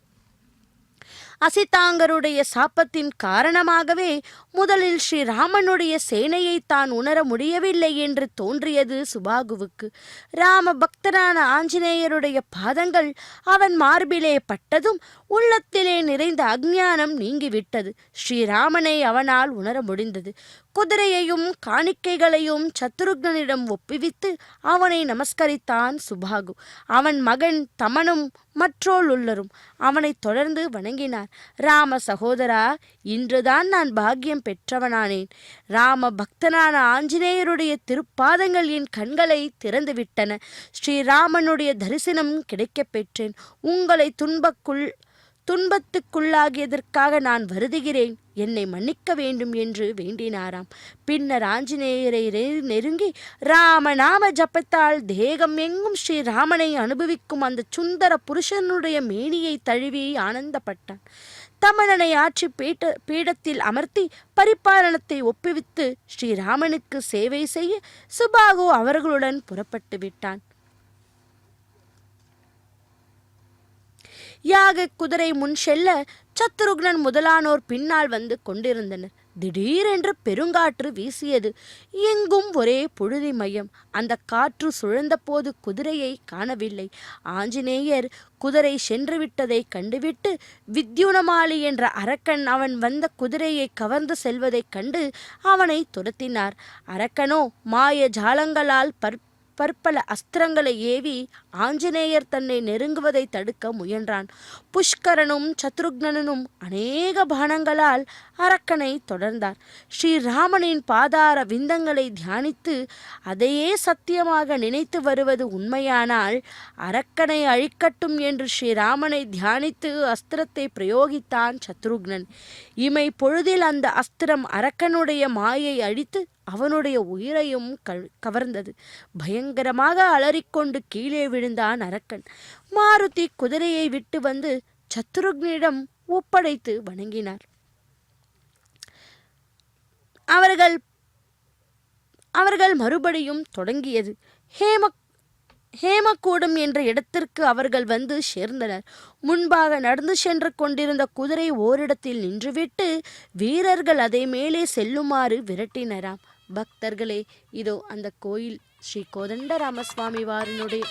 அசிதாங்கருடைய சாபத்தின் காரணமாகவே முதலில் ஸ்ரீராமனுடைய சேனையை தான் உணர முடியவில்லை என்று தோன்றியது சுபாகுவுக்கு. ராம பக்தனான ஆஞ்சநேயருடைய பாதங்கள் அவன் மார்பிலே பட்டதும் உள்ளத்திலே நிறைந்த அஞ்ஞானம் நீங்கிவிட்டது. ஸ்ரீராமனை அவனால் உணர முடிந்தது. குதிரையையும் காணிக்கைகளையும் சத்ருக்னனிடம் ஒப்புவித்து அவனை நமஸ்கரித்தான் சுபாகு. அவன் மகன் தமனும் மற்றோர் உள்ளரும் அவனை தொடர்ந்து வணங்கினார். ராம சகோதரா, இன்றுதான் நான் பாக்கியம் பெற்றவனானேன். ராம பக்தனான ஆஞ்சநேயருடைய திருப்பாதங்கள் என் கண்களை திறந்துவிட்டன. ஸ்ரீராமனுடைய தரிசனம் கிடைக்கப் பெற்றேன். உங்களை துன்பத்துக்குள்ளாகியதற்காக நான் வருதுகிறேன். என்னை மன்னிக்க வேண்டும் என்று வேண்டினாராம். பின்னர் ஆஞ்சநேயரை நெருங்கி ராமநாம ஜபத்தால் தேகம் எங்கும் ஸ்ரீராமனை அனுபவிக்கும் அந்த சுந்தர புருஷனுடைய மேனியை தழுவி ஆனந்தப்பட்டான். தமனனை ஆட்சி பீடத்தில் அமர்த்தி பரிபாலனத்தை ஒப்புவித்து ஸ்ரீராமனுக்கு சேவை செய்ய சுபாகு அவர்களுடன் புறப்பட்டு விட்டான். யாக குதிரை முன் செல்ல சத்ருக்னன் முதலானோர் பின்னால் வந்து கொண்டிருந்தனர். திடீரென்று பெருங்காற்று வீசியது. எங்கும் ஒரே புழுதி மயம். அந்த காற்று சுழந்த போது குதிரையை காணவில்லை. ஆஞ்சநேயர் குதிரை சென்று விட்டதை கண்டுவிட்டு வித்யுனமாலி என்ற அரக்கன் அவன் வந்த குதிரையை கவர்ந்து செல்வதைக் கண்டு அவனை துரத்தினார். அரக்கனோ மாய ஜாலங்களால் பற்பல அஸ்திரங்களை ஏவி ஆஞ்சநேயர் தன்னை நெருங்குவதை தடுக்க முயன்றான். புஷ்கரனும் சத்ருக்னனும் அநேக பானங்களால் அரக்கனை தொடர்ந்தார். ஸ்ரீராமனின் பாதார விந்தங்களை தியானித்து அதையே சத்தியமாக நினைத்து வருவது உண்மையானால் அரக்கனை அழிக்கட்டும் என்று ஸ்ரீராமனை தியானித்து அஸ்திரத்தை பிரயோகித்தான் சத்ருக்னன். இமை பொழுதில் அந்த அஸ்திரம் அரக்கனுடைய மாயை அழித்து அவனுடைய உயிரையும் கவர்ந்தது. பயங்கரமாக அலறிக்கொண்டு கீழே விழுந்தான் அரக்கன். மாருதி குதிரையை விட்டு வந்து சத்ருக்னிடம் ஒப்படைத்து வணங்கினார். அவர்கள் மறுபடியும் தொடங்கியது. ஹேமக்கூடம் என்ற இடத்திற்கு அவர்கள் வந்து சேர்ந்தனர். முன்பாக நடந்து சென்று கொண்டிருந்த குதிரை ஓரிடத்தில் நின்றுவிட்டு வீரர்கள் அதை மேலே செல்லுமாறு விரட்டினராம். பக்தர்களே, இதோ அந்த கோயில் ஸ்ரீ கோதண்டராமசுவாமி வாரனுடைய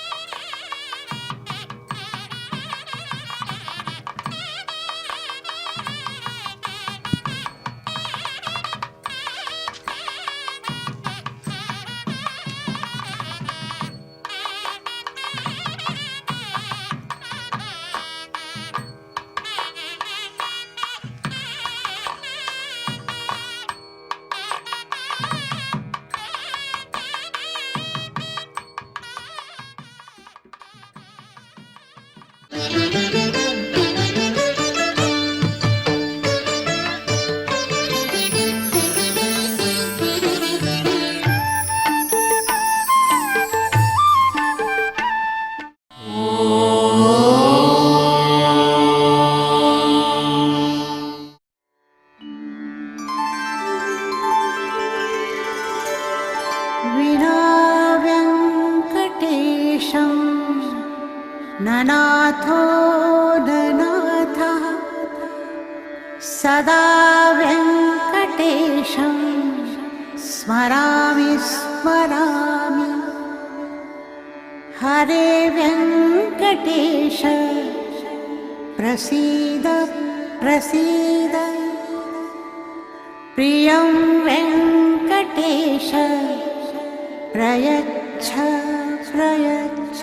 ननाथो ननाथः सदा वेङ्कटेशं स्मरामि स्मरामि हरे वेङ्कटेश प्रसीद प्रसीद प्रियं वेङ्कटेश प्रयच्छ प्रयच्छ